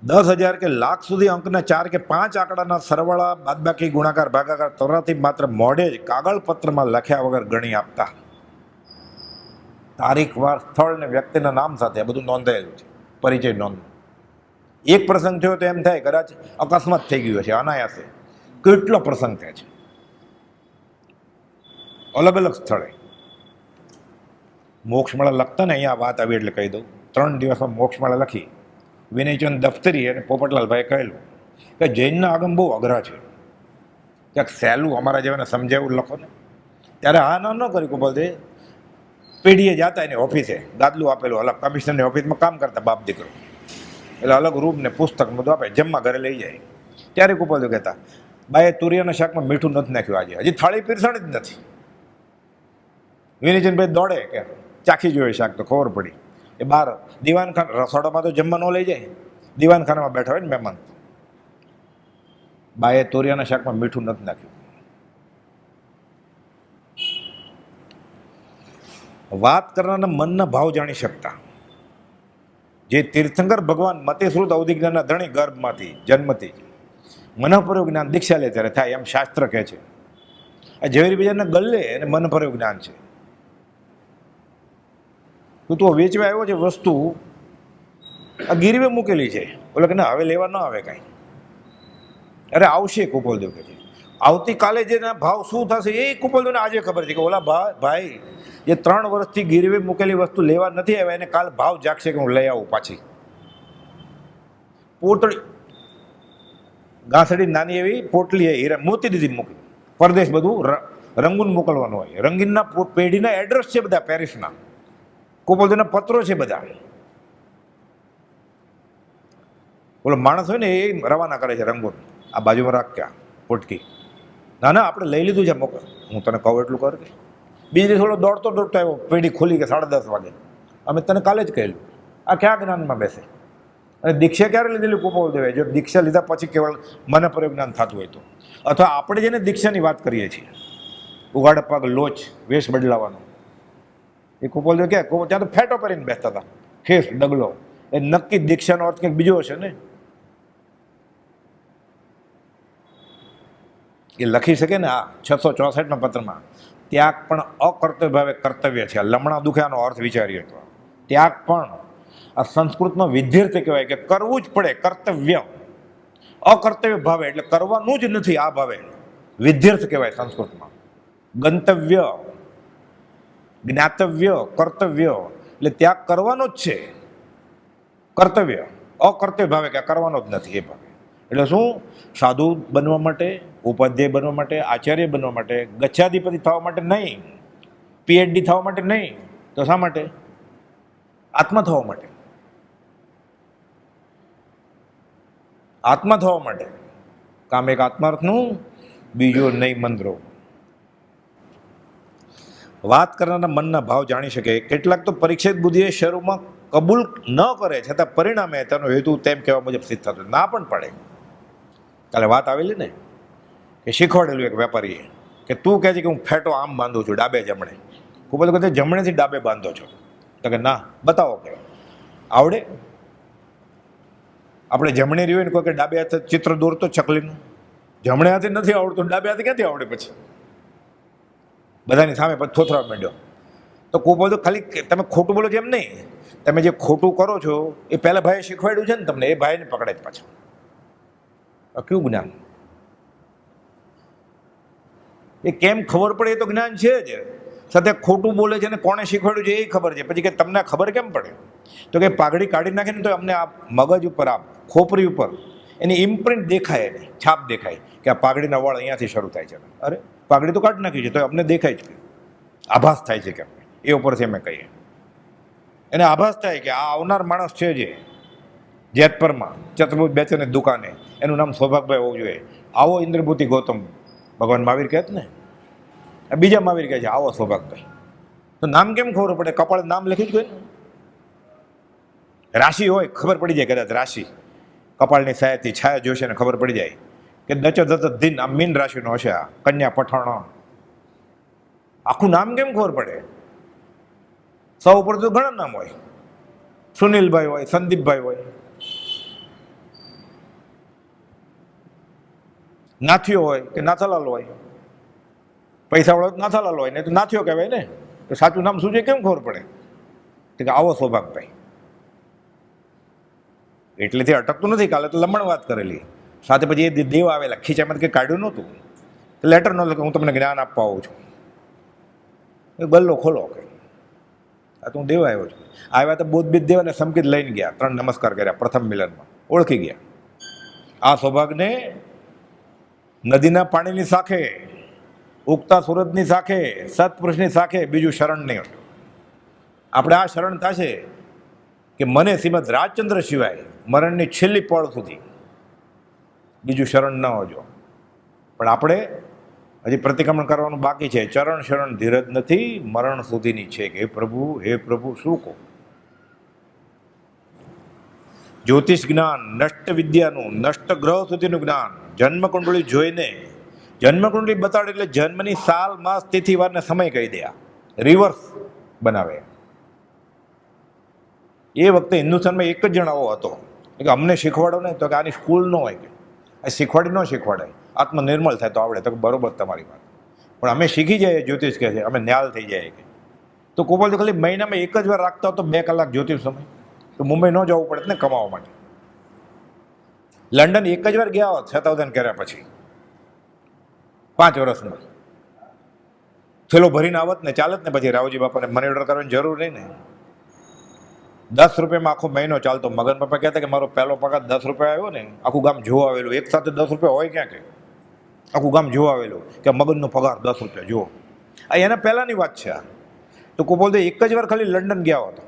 10,000 કે લાખ સુધી અંકના 4 કે 5 આંકડાના સરવાળા, બાદબાકી, ગુણાકાર, ભાગાકાર તરાથી માત્ર મોઢે જ કાગળ પત્રમાં લખ્યા વગર ગણી આપતા. તારીખ, વાર, સ્થળ ને વ્યક્તિના નામ સાથે આ બધું નોંધાયેલું છે. પરિચય નોંધ. એક પ્રસંગ થયો તો એમ થાય કદાચ અકસ્માત થઈ ગયું છે, અનાયાસે. કેટલો પ્રસંગ થાય છે અલગ અલગ સ્થળે. મોક્ષમાળા લખતા ને, અહીંયા વાત આવી એટલે કહી દઉં. 3 દિવસમાં મોક્ષમાળા લખી. વિનયચંદ દફતરી અને પોપટલાલભાઈએ કહેલું કે જૈનના આગમ બહુ અઘરા છે, ક્યાંક સહેલું અમારા જેવાને સમજાવું લખો ને. ત્યારે હા ન કરી કુપાલદેવ. પેઢીએ જતા એની ઓફિસે, દાદલું આપેલું, અલગ કમિશનરની ઓફિસમાં કામ કરતા બાપ દીકરો. એટલે અલગ રૂમ ને પુસ્તક બધું આપે, જમવા ઘરે લઈ જાય. ત્યારે કુપાલદેવ કહેતા, બાએ તુરિયાના શાકમાં મીઠું નથી નાખ્યું આજે, હજી થાળી પીરસણી જ નથી. વિનયચંદભાઈ દોડે કે ચાખી જોયે શાક તો ખબર પડી. એ બહાર દીવાનખાના રસોડામાં તો જમવા ન લઈ જાય, દીવાનખાનામાં બેઠા હોય ને મહેમાન, બાએ તોરિયાના શાકમાં મીઠું નથી નાખ્યું. વાત કરનારના મનના ભાવ જાણી શકતા જે તીર્થંકર ભગવાન મતિશ્રુત અવધિ જ્ઞાનના ધણી ગર્ભમાંથી જન્મથી મનઃપર્યો જ્ઞાન દીક્ષા લે ત્યારે થાય એમ શાસ્ત્ર કહે છે. આ ઝવેરી બીજાને ગલ્લે અને મનઃપર્યો જ્ઞાન છે. તું વેચવા આવ્યો છે વસ્તુ, આ ગીરવે મૂકેલી છે, બોલે કે ના હવે લેવા ન આવે કાંઈ. અરે આવશે કુપોલદેવ કે છે, આવતીકાલે જેના ભાવ શું થશે એ કુપોલદેવને આજે ખબર છે કે ઓલા ભાઈ જે 3 વર્ષથી ગીરવે મૂકેલી વસ્તુ લેવા નથી આવ્યા એને કાલ ભાવ જાગશે કે હું લઈ આવું પાછી. પોટળી ઘાસડી નાની એવી પોટલી હીરા મોતી દીધી મૂકી, પરદેશ બધું રંગૂન મોકલવાનું હોય, રંગીનના પેઢીના એડ્રેસ છે બધા પેરિસના, કુપોલદેવના પત્રો છે બધા. બોલો માણસ હોય ને એ રવાના કરે છે રંગૂન, આ બાજુમાં રાખ ક્યાં પોટકી, ના ના આપણે લઈ લીધું છે મોકલ, હું તને કહું એટલું કર. કે બીજી થોડો દોડતો આવ્યો, પેઢી ખોલી કે 10:30 વાગે, અમે તને કાલે જ કહેલું. આ ક્યાં જ્ઞાનમાં બેસે? અને દીક્ષા ક્યારે લીધેલી કુપોલદેવે? જો દીક્ષા લીધા પછી કેવળ મનઃપર્યો જ્ઞાન થતું હોય તો, અથવા આપણે જેને દીક્ષાની વાત કરીએ છીએ, ઉઘાડ પગ લોચ વેશ બદલાવાનો, એ કુપોલદેવ ક્યાં ત્યાં તો ફેટો પહેરીને બેસતા હતા, ખેસ ડગલો, એ નક્કી દીક્ષાનો અર્થ કંઈક બીજો હશે ને. એ લખી શકે ને આ 664ના પત્રમાં, ત્યાગ પણ અકર્તવ્ય ભાવે કર્તવ્ય છે. લમણા દુખ્યાનો અર્થ વિચારીએ તો ત્યાગ પણ આ સંસ્કૃતમાં વિધ્યર્થ કહેવાય કે કરવું જ પડે, કર્તવ્ય. અકર્તવ્ય ભાવે એટલે કરવાનું જ નથી, આ ભાવે વિધ્યર્થ કહેવાય સંસ્કૃતમાં. ગંતવ્ય, જ્ઞાતવ્ય, કર્તવ્ય એટલે ત્યાગ કરવાનો જ છે. કર્તવ્ય અકર્તવ્ય ભાવે કે કરવાનો જ નથી એ ભાવે. એટલે શું? સાધુ બનવા માટે, ઉપાધ્યાય બનવા માટે, આચાર્ય બનવા માટે, ગચ્છાધિપતિ થવા માટે નહીં, PhD થવા માટે નહીં, તો શા માટે? આત્મા થવા માટે. આત્મા થવા માટે. કામ એક આત્માર્થનું, બીજો નહીં મંત્રો. વાત કરનારના મનના ભાવ જાણી શકે. કેટલાક તો પરીક્ષિત બુદ્ધિએ શરૂમાં કબૂલ ન કરે છતાં પરિણામે તેનો હેતુ તેમ કહેવા મુજબ સિદ્ધ થતો ના પણ પડે. કાલે વાત આવેલી ને કે શીખવાડેલું એક વેપારીએ કે તું કહે છે કે હું ફેટો આમ બાંધું છું ડાબે જમણે. ખૂબ જ કહે જમણેથી ડાબે બાંધો છો, તો કે ના બતાવો કે આવડે. આપણે જમણે રહ્યું ને કોઈ કે ડાબે હાથે ચિત્ર દોરતો ચકલીનું, જમણે હાથે નથી આવડતું, ડાબે હાથે ક્યાંથી આવડે? પછી બધાની સામે પછી થોથરા માંડ્યો. તો કોઈ બધું ખાલી તમે ખોટું બોલો છો એમ નહીં, તમે જે ખોટું કરો છો એ પહેલા ભાઈએ શીખવાડ્યું છે ને તમને, એ ભાઈને પકડે જ પાછું. કયું જ્ઞાન? એ કેમ ખબર પડે એ તો જ્ઞાન છે જ, સાથે ખોટું બોલે છે ને કોણે શીખવાડ્યું છે એ ખબર છે. પછી કે તમને ખબર કેમ પડે? તો કે પાઘડી કાઢી નાખે ને તો અમને આ મગજ ઉપર, આ ખોપરી ઉપર એની ઇમ્પ્રિન્ટ દેખાય, એની છાપ દેખાય કે આ પાઘડીના વાળ અહીંયાથી શરૂ થાય છે. અરે પાઘડી તો કાઢી નાખી છે તો અમને દેખાય છે, આભાસ થાય છે કે એ ઉપરથી અમે કહીએ, એને આભાસ થાય કે આ આવનાર માણસ છે જે જેતપરમાં ચતુર્ભુજ બેચેની દુકાને, એનું નામ સૌભાગભાઈ હોવું જોઈએ. આવો ઇન્દ્રભૂતિ ગૌતમ, ભગવાન મહાવીર કહે ને, બીજા મહાવીર કહે છે આવો સૌભાગભાઈ. તો નામ કેમ ખબર પડે? કપાળે નામ લખી જ ગયું ને. રાશિ હોય ખબર પડી જાય, કદાચ રાશિ કપાળની છાયાથી છાયા જોશે ને ખબર પડી જાય કે દચ દિન આ મીન રાશિનો હશે, આ કન્યા પઠાણ. આખું નામ કેમ ખબર પડે? સૌ ઉપર તો ઘણા નામ હોય, સુનિલભાઈ હોય, સંદીપભાઈ હોય, નાથિયો હોય કે નાથાલાલ હોય. પૈસા વાળો નાથાલાલ હોય ને તો નાથિયો કહેવાય ને. તો સાચું નામ શું છે કેમ ખબર પડે? કે આવો સૌભાગભાઈ. એટલેથી અટકતું નથી. કાલે તો લમણ વાત કરેલી, સાથે પછી એ દેવ આવેલા, ખીચામાં કંઈ કાઢ્યું નહોતું, લેટર નહોતું કે હું તમને જ્ઞાન આપવા આવું છું. એ ગલ્લો ખોલો કે આ તો હું દેવ આવ્યો છું. આવ્યા તો બોધબીજ દેવ અને સંકિત લઈને ગયા, 3 નમસ્કાર કર્યા પ્રથમ મિલનમાં, ઓળખી ગયા. આ સૌભાગને નદીના પાણીની સાખે, ઉગતા સૂરજની સાખે, સત્પુરુષની સાખે બીજું શરણ નહીં હતું. આપણે આ શરણ થશે કે મને શ્રીમદ રાજચંદ્ર સિવાય મરણની છેલ્લી પળ સુધી બીજું શરણ ન હોજો. પણ આપણે હજી પ્રતિક્રમણ કરવાનું બાકી છે. ચરણ શરણ ધીરજ નથી, મરણ સુધીની છે કે હે પ્રભુ શું કહું. જ્યોતિષ જ્ઞાન, નષ્ટ વિદ્યાનું, નષ્ટ ગ્રહ સુધીનું જ્ઞાન, જન્મકુંડળી જોઈને જન્મકુંડળી બતાડે એટલે જન્મની સાલ, માસ, તિથિ, વાર ને સમય કહી દે, રિવર્સ બનાવે. એ વખતે હિન્દુસ્તાનમાં એક જ જણ આવો હતો કે અમને શીખવાડો ને, તો કે આની સ્કૂલ ન હોય, કે આ શીખવાડી ન શીખવાડાય, આત્મનિર્મળ થાય તો આવડે. તો બરોબર તમારી વાત, પણ અમે શીખી જઈએ, જ્યોતિષ કહે છે, અમે ન્યાલ થઈ જાય કે. તો કોપલ તો ખાલી મહિનામાં એક જ વાર રાખતા હો તો 2 કલાક જ્યોતિષ સમય, તો મુંબઈ ન જવું પડે ને કમાવા માટે. લંડન એક જ વાર ગયા હોત 7000 કર્યા પછી 5 વર્ષમાં, થેલો ભરીને આવત ને ચાલત ને. પછી રાવજી બાપાને મની ઓર્ડર કરવાની જરૂર નહીં ને. 10 રૂપિયામાં આખો મહિનો ચાલતો. મગન પપ્પા કહેતા કે મારો પહેલો પગાર 10 રૂપિયા આવ્યો ને, આખું ગામ જોવા આવેલું. એક સાથે 10 રૂપિયા હોય ક્યાં, કે આખું ગામ જોવા આવેલું કે મગનનો પગાર 10 રૂપિયા જુઓ. આ એના પહેલાંની વાત છે. તો કોપોલ તો એક જ વાર ખાલી લંડન ગયા હતો,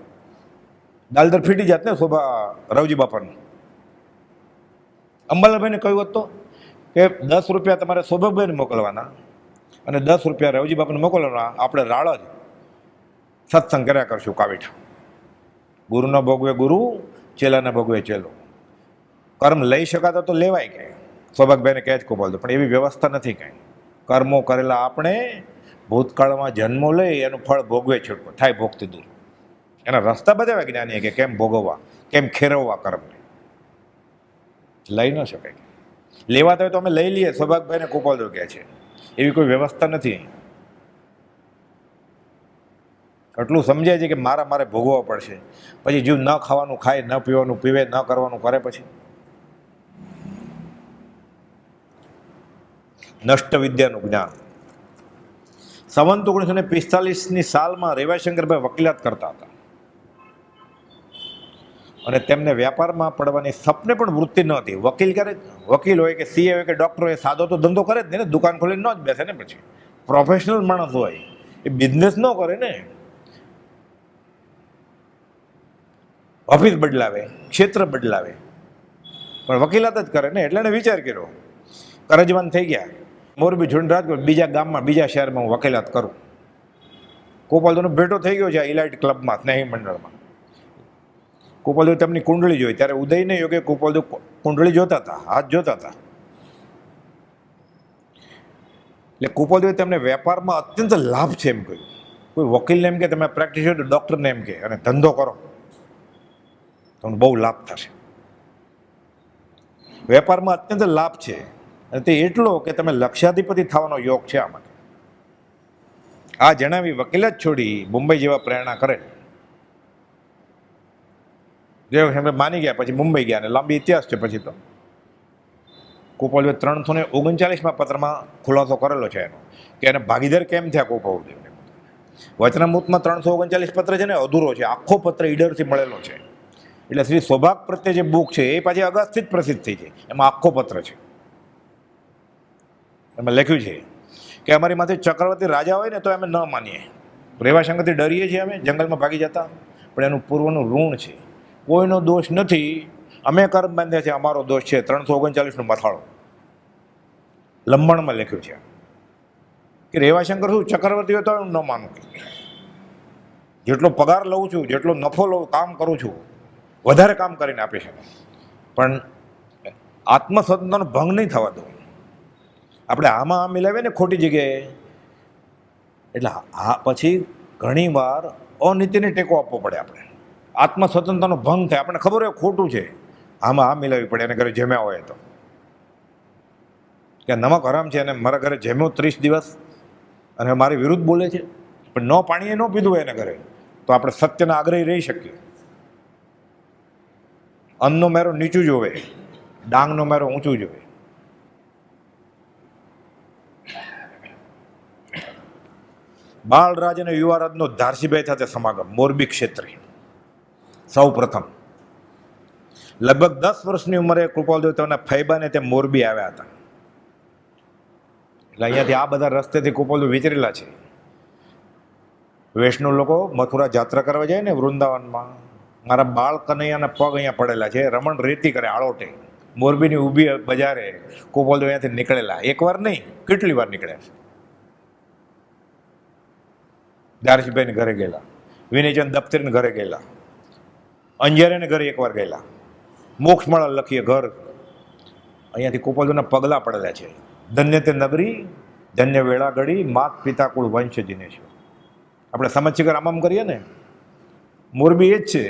દાલદર ફીટી જાત ને શોભા રાવજી બાપાને. અંબાલાભાઈને કહ્યું હતું કે 10 રૂપિયા તમારે શોભાભાઈને મોકલવાના અને 10 રૂપિયા રાવજી બાપાને મોકલવાના. આપણે રાળ જ સત્સંગ કર્યા કરશું કાવીઠ. ગુરુનો ભોગવે ગુરુ, ચેલાના ભોગવે ચેલો. કર્મ લઈ શકાતા તો લેવાય કે સૌભાગભાઈને કહે જ કોપાલતો, પણ એવી વ્યવસ્થા નથી કાંઈ. કર્મો કરેલા આપણે ભૂતકાળમાં જન્મો લઈ એનું ફળ ભોગવે છૂટકો થાય, ભોગથી દૂર. એના રસ્તા બતાવ્યા જ્ઞાનીએ કે કેમ ભોગવવા, કેમ ખેરવવા કર્મને. લઈ ન શકાય. લેવાતા હોય તો અમે લઈ લઈએ, સૌભાગભાઈને કોપાલતો કહે છે. એવી કોઈ વ્યવસ્થા નથી. એટલું સમજાય છે કે મારે ભોગવવા પડશે. પછી જીવ ન ખાવાનું ખાય, ન પીવાનું પીવે, ન કરવાનું કરે. પછી નષ્ટ વિદ્યાનું જ્ઞાન. સંવત 1945ની સાલમાં રેવાશંકરભાઈ વકીલાત કરતા હતા અને તેમને વ્યાપારમાં પડવાની સપને પણ વૃત્તિ ન હતી. વકીલ હોય કે સીએ હોય કે ડૉક્ટર હોય, સાદો તો ધંધો કરે જ નહીં ને, દુકાન ખોલીને ન જ બેસે ને. પછી પ્રોફેશનલ માણસ હોય એ બિઝનેસ ન કરે ને, ઓફિસ બદલાવે, ક્ષેત્ર બદલાવે, પણ વકીલાત જ કરે ને. એટલે એને વિચાર કર્યો, કરજવાન થઈ ગયા, મોરબી છોડીને રાજકોટ, બીજા ગામમાં, બીજા શહેરમાં હું વકીલાત કરું. કોપાલદોનો ભેટો થઈ ગયો છે આ ઇલાઇટ ક્લબમાં, સ્નેહી મંડળમાં. કોપાલદો તેમની કુંડળી જોઈ ત્યારે ઉદય નહીં યોગે કોપાલદો કુંડળી જોતા હતા, હાથ જોતા હતા. એટલે કોપાલદોએ તેમને વેપારમાં અત્યંત લાભ છે એમ કહ્યું. કોઈ વકીલને એમ કે તમે પ્રેક્ટિસ હોય તો ડૉક્ટરને એમ કે અને ધંધો કરો તમને બહુ લાભ થશે. વેપારમાં અત્યંત લાભ છે અને તે એટલો કે તમે લક્ષાધિપતિ થવાનો યોગ છે આમાં. આ જણાવી વકીલાત છોડી મુંબઈ જેવા પ્રેરણા કરે. જે માની ગયા, પછી મુંબઈ ગયા અને લાંબી ઇતિહાસ છે. પછી તો કોપાલદેવ 339માં પત્રમાં ખુલાસો કરેલો છે એનો કે એને ભાગીદાર કેમ થયા કોપાલદેવને. વચનામૃતમાં 339 પત્ર છે ને અધૂરો છે, આખો પત્ર ઈડરથી મળેલો છે. એટલે શ્રી સૌભાગ પ્રત્યે જે બુક છે એ પાછી અગસ્તથી જ પ્રસિદ્ધ થઈ છે. એમાં આખો પત્ર છે. એમાં લખ્યું છે કે અમારી માથે ચક્રવર્તી રાજા હોય ને તો અમે ન માનીએ, રેવાશંકરથી ડરીએ છીએ, અમે જંગલમાં ભાગી જતા, પણ એનું પૂર્વનું ઋણ છે. કોઈનો દોષ નથી, અમે કર્મ બાંધ્યા છે, અમારો દોષ છે. 339નું મથાળો લંબાણમાં લખ્યું છે કે રેવાશંકર શું ચક્રવર્તી હોય તો હું ન માનું. જેટલો પગાર લઉં છું, જેટલો નફો લઉં, કામ કરું છું, વધારે કામ કરીને આપે છે, પણ આત્મસ્વતંત્રનો ભંગ નહીં થવા દો. આપણે આમાં મિલાવીએ ને ખોટી જગ્યાએ, એટલે આ પછી ઘણી વાર અનિત્યને ટેકો આપવો પડે. આપણે આત્મસ્વતંત્રનો ભંગ થાય, આપણને ખબર હોય ખોટું છે, આમાં આ મિલાવવી પડે. એને ઘરે જમ્યા હોય તો કે નમક હરામ છે અને મારા ઘરે જમ્યો 30 દિવસ અને મારી વિરુદ્ધ બોલે છે, પણ ન પાણીએ ન પીધું હોય એને ઘરે, તો આપણે સત્યના આગ્રહી રહી શકીએ. અન્નનો મેરો નીચું જોવે, ડાંગનો મેરો ઊંચું જોવે. બાળરાજ અને યુવારાજનો ધારસીભાઈ સાથે સમાગમ મોરબી ક્ષેત્રે સૌ પ્રથમ. લગભગ 10 વર્ષની ઉંમરે કૃપાલદેવ તેના ફૈબાને તે મોરબી આવ્યા હતા. એટલે અહીંયાથી આ બધા રસ્તેથી કૃપાલદેવ વિચરેલા છે. વૈષ્ણવ લોકો મથુરા જાત્રા કરવા જાય ને વૃંદાવનમાં, મારા બાળ કનૈયાના પગ અહીંયા પડેલા છે. રમણ રેતી કરે આળોટે, મોરબીની ઊભી બજારે કૃપાલદેવ અહીંયાથી નીકળેલા. એકવાર નહીં, કેટલી વાર નીકળ્યા છે. દારશીભાઈને ઘરે ગયેલા, વિનયચંદ દફતરીને ઘરે ગયેલા, અંજારીને ઘરે એકવાર ગયેલા, મોક્ષમાળા લખીએ ઘર, અહીંયાથી કુપોલદેવના પગલાં પડેલા છે. ધન્ય તે નગરી, ધન્ય વેળા ઘડી, માત પિતા કુળ વંશ દિનેશ. આપણે સમજશીકર આમ કરીએ ને, મોરબી એ જ છે,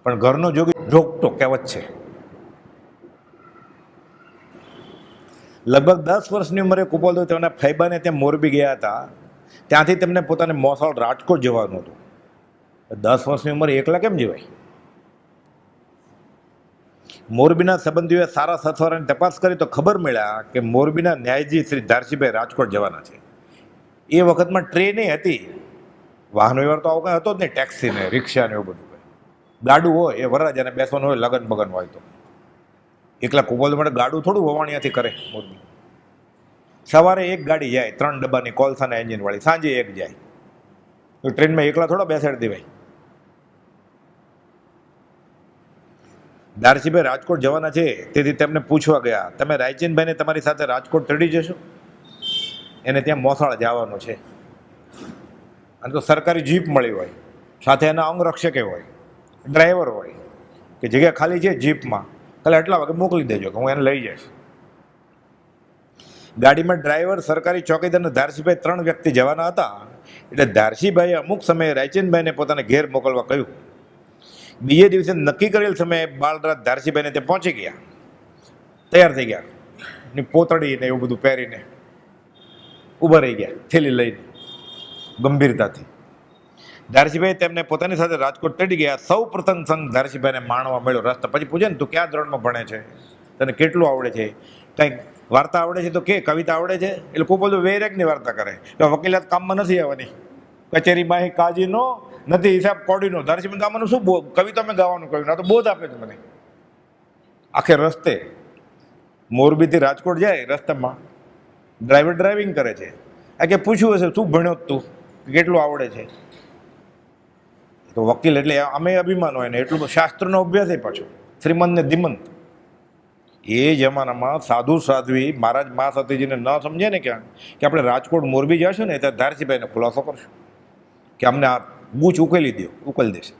પણ ઘરનો જોગી ઢોકટો કહેવત છે. લગભગ 10 વર્ષની ઉંમરે કુપોલદેવ તેમના ફૈબાને ત્યાં મોરબી ગયા હતા. ત્યાંથી તેમને પોતાને મોસાળ રાજકોટ જવાનું હતું. 10 વર્ષની ઉંમરે એકલા કેમ જવાય? મોરબીના સંબંધીઓએ સારા સથવારાની તપાસ કરી તો ખબર મળ્યા કે મોરબીના ન્યાયજી શ્રી ધારસીભાઈ રાજકોટ જવાના છે. એ વખતમાં ટ્રેને હતી, વાહન વ્યવહાર તો આવો કાંઈ હતો જ નહીં, ટેક્સી ને રિક્ષા ને એવું બધું. ગાડું હોય એ વરરાજાને બેસવાનું હોય, લગન બગન હોય તો. એકલા કુપોલદેવ માટે ગાડું થોડું વવાણિયાથી કરે મોરબી. સવારે એક ગાડી જાય 3 ડબ્બાની કોલસાના એન્જિન વાળી, સાંજે એક જાય. તો ટ્રેનમાં એકલા થોડા બેસાડી દેવાય. દારસીભાઈ રાજકોટ જવાના છે, તેથી તેમને પૂછવા ગયા, તમે રાયચંદભાઈને તમારી સાથે રાજકોટ ચડી જશો? એને ત્યાં મોસાળ જવાનું છે. અને તો સરકારી જીપ મળી હોય, સાથે એના અંગરક્ષકે હોય, ડ્રાઈવર હોય, કે જગ્યા ખાલી છે જીપમાં, કાલે એટલા વાગે મોકલી દેજો કે હું એને લઈ જઈશ. ગાડીમાં ડ્રાઈવર, સરકારી ચોકીદાર અને ધારસીભાઈ 3 વ્યક્તિ જવાના હતા. એટલે ધારસીભાઈએ અમુક સમયે રાયચંદભાઈને પોતાને ઘેર મોકલવા કહ્યું. બીજે દિવસે નક્કી કરેલ સમયે બાળરાજ ધારસીભાઈને તે પહોંચી ગયા, તૈયાર થઈ ગયા, ની પોતળી ને એવું બધું પહેરીને ઊભા રહી ગયા, થેલી લઈને ગંભીરતાથી. ધારસીભાઈ તેમને પોતાની સાથે રાજકોટ ચડી ગયા. સૌ પ્રથમ સંગ ધારસીભાઈને માણવા મળ્યો રસ્તા. પછી પૂછે ને, તું કયા ધોરણમાં ભણે છે, તને કેટલું આવડે છે, કંઈક વાર્તા આવડે છે તો કે, કવિતા આવડે છે? એટલે કુપોલદેવ વેરેકની વાર્તા કરે કે વકીલાત કામમાં નથી આવવાની, કચેરીમાં કાજીનો નથી, હિસાબ કોડીનો. ધારસીભાઈ આમાંનું શું કવિતા મેં ગાવાનું કહ્યું, ના તો બોધ આપે છે મને. આખે રસ્તે મોરબીથી રાજકોટ જાય, રસ્તામાં ડ્રાઈવર ડ્રાઇવિંગ કરે છે. આ કે પૂછ્યું હશે, શું ભણ્યો તું, કેટલું આવડે છે? તો વકીલ એટલે અમે અભિમાન હોય ને, એટલું શાસ્ત્રનો અભ્યાસ પાછો શ્રીમંત ને ધીમંત. એ જમાનામાં સાધુ સાધ્વી મહારાજ મા સતીજીને ન સમજે ને ક્યાં કે આપણે રાજકોટ મોરબી જશું ને ત્યાં ધારસીભાઈને ખુલાસો કરશું કે અમને આ બૂચ ઉકેલી દો, ઉકેલી દેશે.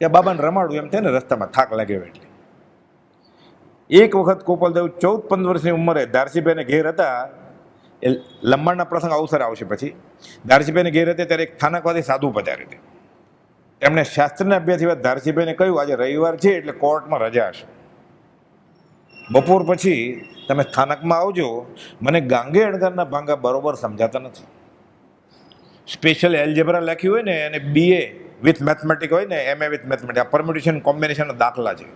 ત્યાં બાબાને રમાડું એમ થાય ને, રસ્તામાં થાક લાગ્યો એટલે. એક વખત કુપોલદેવ 14-15 વર્ષની ઉંમરે ધારસીભાઈને ઘેર હતા. એ લંબાણના પ્રસંગ અવસર આવશે પછી. ધારસીભાઈને ઘેર હતા ત્યારે એક સ્થાનકવાદી સાધુ પધારી હતી. એમણે શાસ્ત્રના અભ્યાસી વાત ધારસીભાઈને કહ્યું, આજે રવિવાર છે એટલે કોર્ટમાં રજા હશે, બપોર પછી તમે સ્થાનકમાં આવજો. મને ગાંગે અણગારના ભાંગા બરોબર સમજાતા નથી. સ્પેશિયલ એલ્જેબ્રા લખ્યું હોય ને, અને BA વિથ મેથમેટિક હોય ને, MA વિથ મેથમેટિક, આ પરમ્યુટેશન કોમ્બિનેશનના દાખલા છે.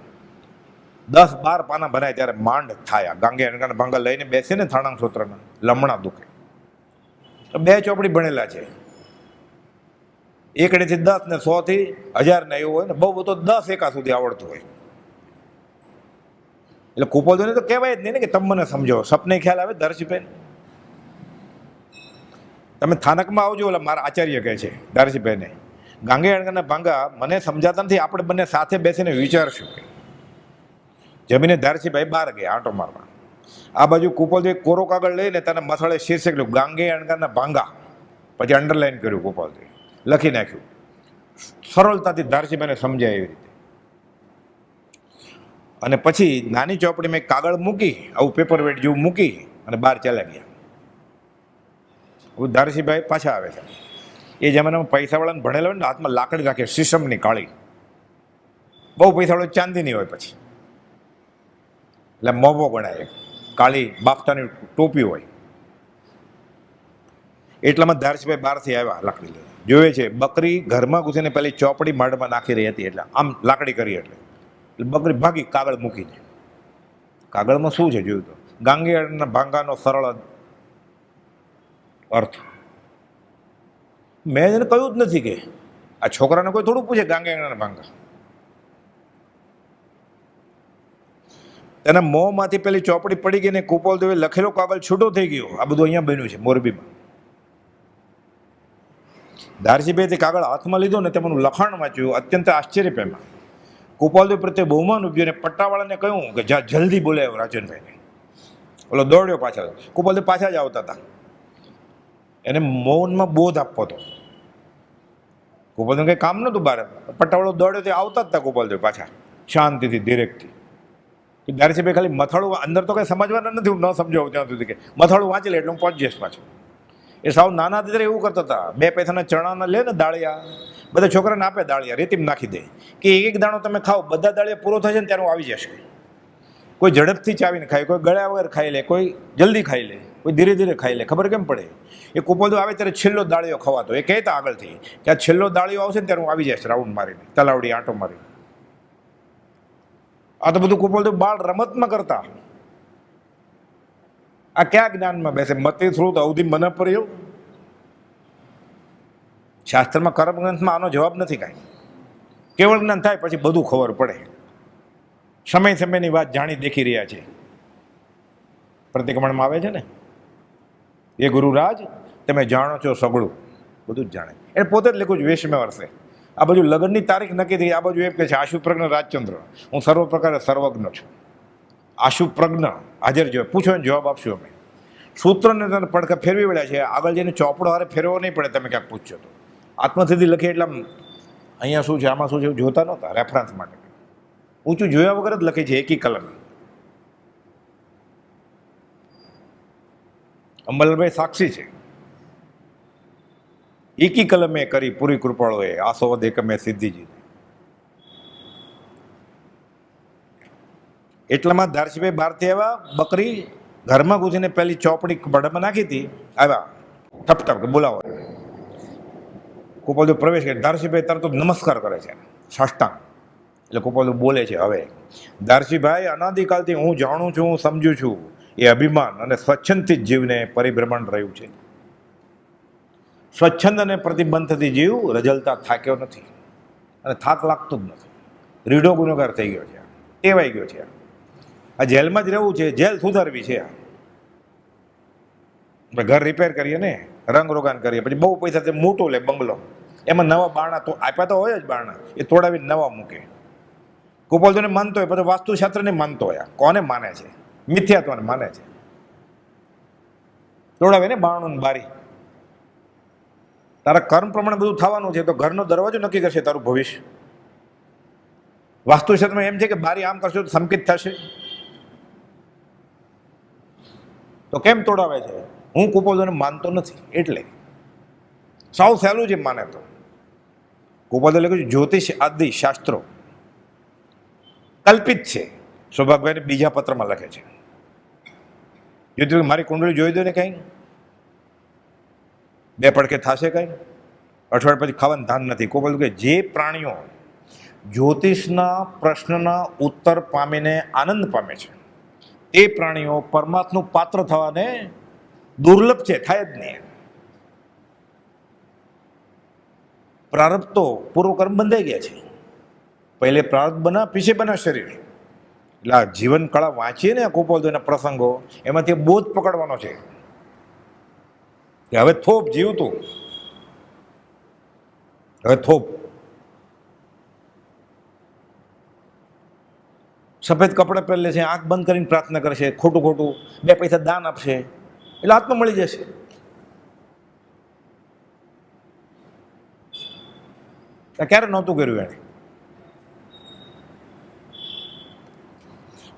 10-12 પાના ભરાય ત્યારે માંડ થાય. ગાંગે અણગારના ભાંગા લઈને બેસે ને થાણાંગ સૂત્રના, લમણા દુખે. 2 ચોપડી ભણેલા છે, 1 થી 10 ને 100 થી 1000 ને એવું હોય ને, બહુ તો 10 એકા સુધી આવડતું હોય. એટલે કુપોલદેવને તો કહેવાય જ નહીં ને કે તમે મને સમજો. સપને ખ્યાલ આવે ધારસીભાઈને, તમે સ્થાનકમાં આવજો. એટલે મારા આચાર્ય કહે છે ધારસીભાઈને, ગાંગે અણગારના ભાંગા મને સમજાતા નથી, આપણે બંને સાથે બેસીને વિચારશું. જમીને ધારસીભાઈ બહાર ગયા આંટો મારવા. આ બાજુ કુપોલદેવ કોરો કાગળ લઈને તને મથાળે શીર્ષક લખ્યું, ગાંગે અણગારના ભાંગા. પછી અંડરલાઈન કર્યું કુપોલદેવ, લખી નાખ્યું. સરળતાથી ધારસીભાઈને સમજાય એવી રીતે. અને પછી નાની ચોપડી મેં કાગળ મૂકી, આવું પેપર વેટ જેવું મૂકી અને બહાર ચાલ્યા ગયા. ધારસીભાઈ પાછા આવે છે. એ જમાનામાં પૈસાવાળાને ભણેલા હોય ને, હાથમાં લાકડી રાખે, શીશમની કાળી, બહુ પૈસાવાળો ચાંદીની હોય પછી, એટલે મોભો ગણાય, કાળી બાફતાની ટોપી હોય. એટલામાં ધારસીભાઈ બહારથી આવ્યા લાકડી લઈને. જોયે છે બકરી ઘરમાં ઘૂસીને પેલી ચોપડી માળમાં નાખી રહી હતી, એટલે આમ લાકડી કરી, એટલે બકરી ભાગી કાગળ મૂકીને. કાગળમાં શું છે જોયું તો, ગાંગે અણગારના ભાંગાનો સરળ અર્થ. મેં એને કહ્યું જ નથી કે આ છોકરાને કોઈ થોડું પૂછે ગાંગે અણગારના ભાંગા. તેના મોંમાંથી પેલી ચોપડી પડી ગઈ ને કુપોલદેવે લખેલો કાગળ છૂટો થઈ ગયો. આ બધું અહીંયા બન્યું છે મોરબીમાં. ધારસીભાઈ તે કાગળ હાથમાં લીધો ને તેમાંનું લખાણ વાંચ્યું, અત્યંત આશ્ચર્ય પામ્યા. કુપોલદેવ પ્રત્યે બહુમાન ઉભ્યું અને પટ્ટાવાળાને કહ્યું કે જા જલ્દી બોલાવ્યો રાજનભાઈને. ઓલો દોડ્યો પાછળ, કુપોલદેવ પાછા જ આવતા હતા. એને મૌનમાં બોધ આપવો હતો. કુપોલદેવ કંઈ કામ નહોતું બહાર, પટ્ટાવાળો દોડ્યો તે આવતા જ હતા કુપોલદેવ પાછા, શાંતિથી ધીરેકથી. દારસીભાઈ ખાલી મથાળું અંદર તો કંઈ સમજવાના નથી, હું ન સમજાવું ત્યાં સુધી કે મથાળું વાંચી લે એટલે હું પહોંચી જઈશ પાછું. એ સાવ નાના ત્યારે એવું કરતા હતા. 2 પૈસાના ચણાના લે ને દાળિયા, બધા છોકરાને આપે દાળિયા, રેતીમાં નાખી દે કે એક દાણો તમે ખાઓ, બધા દાળિયા પૂરો થશે ને ત્યારે હું આવી જશે. કોઈ ઝડપથી ચાવીને ખાય, કોઈ ગળ્યા વગર ખાઈ લે, કોઈ જલ્દી ખાઈ લે, કોઈ ધીરે ધીરે ખાઈ લે. ખબર કેમ પડે? એ કુપોલદેવ આવે ત્યારે છેલ્લો દાળિયો ખવાતો. એ કહેતા આગળથી કે આ છેલ્લો દાળિયો આવશે ને ત્યારે હું આવી જઈશ રાઉન્ડ મારીને, તલાવડી આંટો મારી. આ તો બધું કુપોલદેવ બાળ રમતમાં કરતા. આ ક્યાં જ્ઞાનમાં બેસે? મતે થ્રુ તો અવધિ મને પર એવું. શાસ્ત્રમાં કર્મ ગ્રંથમાં આનો જવાબ નથી કાંઈ. કેવળ જ્ઞાન થાય પછી બધું ખબર પડે. સમય સમયની વાત જાણી દેખી રહ્યા છે. પ્રતિક્રમણમાં આવે છે ને, એ ગુરુરાજ તમે જાણો છો સગળું, બધું જ જાણે. એને પોતે જ લખ્યું છે 20મે વર્ષે. આ બાજુ લગ્નની તારીખ નક્કી થઈ, આ બાજુ એમ કહે છે આશુપ્રજ્ઞ રાજચંદ્ર, હું સર્વ પ્રકારે સર્વજ્ઞ છું. આશુપ્રજ્ઞ હાજર જો પૂછો એને જવાબ આપશું અમે. સૂત્રને તને પડખે ફેરવી વળ્યા છે, આગળ જઈને ચોપડો હારે ફેરવો નહીં પડે. તમે ક્યાંક પૂછશો તો આત્મસિદ્ધિ લખી એટલે અહીંયા શું છે, આમાં શું છે એવું જોતા નહોતા. રેફરન્સ માટે ઊંચું જોયા વગર જ લખી છે એકી કલમ. અંબલભાઈ સાક્ષી છે. એકી કલમે કરી પૂરી કૃપાળોએ આસોવદ એકમે સિદ્ધિજી. એટલામાં ધારસીભાઈ બહારથી આવ્યા, બકરી ઘરમાં ઘૂસીને પહેલી ચોપડી બડામાં નાખી હતી, આવ્યા ઠપ ઠપ બોલાવો. કુપોલદેવ પ્રવેશ કરે, ધારસીભાઈ તરત જ નમસ્કાર કરે છે, સાષ્ટાંગ. એટલે કુપોલદેવ બોલે છે, હવે ધારસીભાઈ અનાદિકાલથી હું જાણું છું, હું સમજું છું, એ અભિમાન અને સ્વચ્છંદથી જ જીવને પરિભ્રમણ રહ્યું છે. સ્વચ્છંદ અને પ્રતિબંધથી જીવ રજલતા થાક્યો નથી અને થાક લાગતો જ નથી. રીઢો ગુનેગાર થઈ ગયો છે, ટેવાઈ ગયો છે. આ જેલમાં જ રહેવું છે, જેલ સુધારવી છે. આપણે ઘર રિપેર કરીએ ને, રંગ રોગાન કરીએ, પછી બહુ પૈસા મોટો લે બંગલો, એમાં નવા બારણા તો આપ્યા તો હોય જ, બારણા એ તોડાવીને નવા મૂકે. કુપોલદેવને માનતો હોય, પછી વાસ્તુશાસ્ત્રને માનતો હોય. કોને માને છે? મિથ્યાત્વને માને છે. તોડાવે ને બારણું બારી. તારા કર્મ પ્રમાણે બધું થવાનું છે, તો ઘરનો દરવાજો નક્કી કરશે તારું ભવિષ્ય. વાસ્તુશાસ્ત્રમાં એમ છે કે બારી આમ કરશો તો સંકિત થશે, તો કેમ તોડાવે છે? હું કુપોલદેવને માનતો નથી એટલે. સાવ સહેલું છે માને તો. કુપોલદેવ લખ્યું છે જ્યોતિષ આદિ શાસ્ત્રો કલ્પિત છે. સૌભાગભાઈને બીજા પત્રમાં લખે છે, જ્યોતિષ મારી કુંડળી જોઈ દો ને, કંઈ 2 પડકે થશે કંઈ? અઠવાડિયા પછી ખાવાનું ધાન નથી. કુપોલદેવ કે જે પ્રાણીઓ જ્યોતિષના પ્રશ્નના ઉત્તર પામીને આનંદ પામે છે, એ પ્રાણીઓ પરમાત્માનું પાત્ર થવાને દુર્લભ છે, થાય જ નહીં. પ્રારબ્ધ તો પૂર્વકર્મ બંધાઈ ગયા છે. પહેલે પ્રારબ્ધ બના, પીછે બના શરીર. એટલે આ જીવન કળા વાંચીએ ને કુપોલદેવના પ્રસંગો, એમાંથી બોધ પકડવાનો છે કે હવે થોપ જીવતું, હવે થોપ. સફેદ કપડાં પહેરે છે, આંખ બંધ કરીને પ્રાર્થના કરશે, ખોટું ખોટું 2 પૈસા દાન આપશે, એટલે આત્મા મળી જશે. ક્યારે નહોતું કર્યું એણે?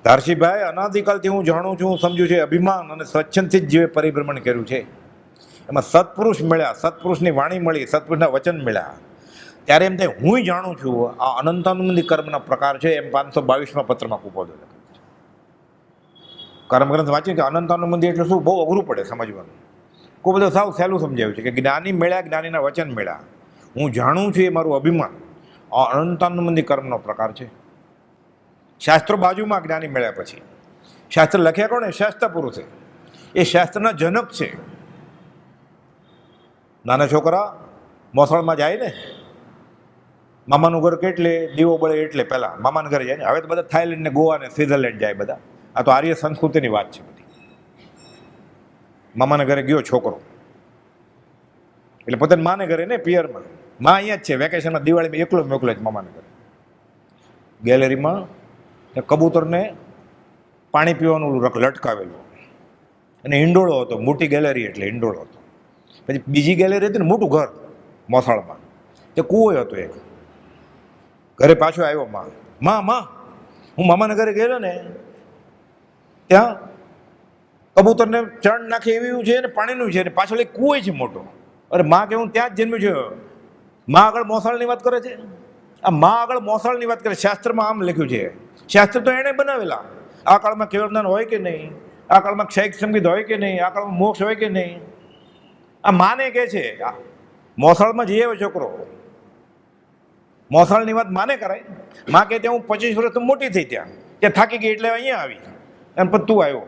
ધારસીભાઈ અનાદિકાલથી હું જાણું છું, હું સમજુ છું, અભિમાન અને સ્વચ્છંદથી જ જીવે પરિભ્રમણ કર્યું છે. એમાં સત્પુરુષ મળ્યા, સત્પુરુષની વાણી મળી, સત્પુરુષના વચન મળ્યા, ત્યારે એમ થાય હું જાણું છું આ અનંતાનુબંધી કર્મના પ્રકાર છે. એમ 522માં પત્રમાં કુપોલદેવ લખે છે. કર્મગ્રંથ વાંચીએ કે અનંતાનુબંધી એટલે શું, બહુ અઘરું પડે સમજવાનું. કુપોલદેવ સાવ સહેલું સમજાવ્યું છે કે જ્ઞાની મળ્યા, જ્ઞાનીના વચન મળ્યા, હું જાણું છું, એ મારું અભિમાન આ અનંતાનુબંધી કર્મનો પ્રકાર છે. શાસ્ત્રો બાજુમાં, જ્ઞાની મળ્યા પછી શાસ્ત્ર લખ્યા કોણે? શાસ્ત્ર પુરુષે. એ શાસ્ત્રના જનક છે. નાના છોકરા મોસળમાં જાય ને, મામાનું ઘર કેટલે દીવો બળે એટલે પહેલાં મામાના ઘરે જાય ને. હવે તો બધા થાઈલેન્ડ ને ગોવા ને સ્વિટ્ઝરલેન્ડ જાય બધા. આ તો આર્ય સંસ્કૃતિની વાત છે બધી. મામાના ઘરે ગયો છોકરો એટલે પોતાના માને ઘરે ને, પિયરમાં. માં અહીંયા જ છે, વેકેશનમાં દિવાળીમાં એકલો મોકલે છે મામાને ઘરે. ગેલેરીમાં કબૂતરને પાણી પીવાનું લટકાવેલું, અને હિંડોળો હતો, મોટી ગેલેરી એટલે હિંડોળો હતો. પછી બીજી ગેલેરી હતી ને, મોટું ઘર મોસાળમાં, તે કૂવો હતો એક. ઘરે પાછો આવ્યો, માં હું મામાના ઘરે ગયેલો ને, ત્યાં કબૂતરને ચણ નાખી એવી છે ને પાણીનું છે ને પાછળ એક કૂવો છે મોટો. અરે માં કે હું ત્યાં જ જન્મ્યું છે. માં આગળ મોસાળની વાત કરે છે. આ માં આગળ મોસાળની વાત કરે. શાસ્ત્રમાં આમ લખ્યું છે. શાસ્ત્ર તો એણે બનાવેલા. આ કાળમાં કેવળ જ્ઞાન હોય કે નહીં, આ કાળમાં ક્ષયિક સંગીત હોય કે નહીં, આ કાળમાં મોક્ષ હોય કે નહીં. આ માને કે છે મોસાળમાં જઈ આવ્યો છોકરો, મોસાળની વાત માને કરાય. માં કે ત્યાં હું 25 વર્ષ મોટી થઈ, ત્યાં થાકી ગઈ એટલે અહીંયા આવી, એમ પછી તું આવ્યો.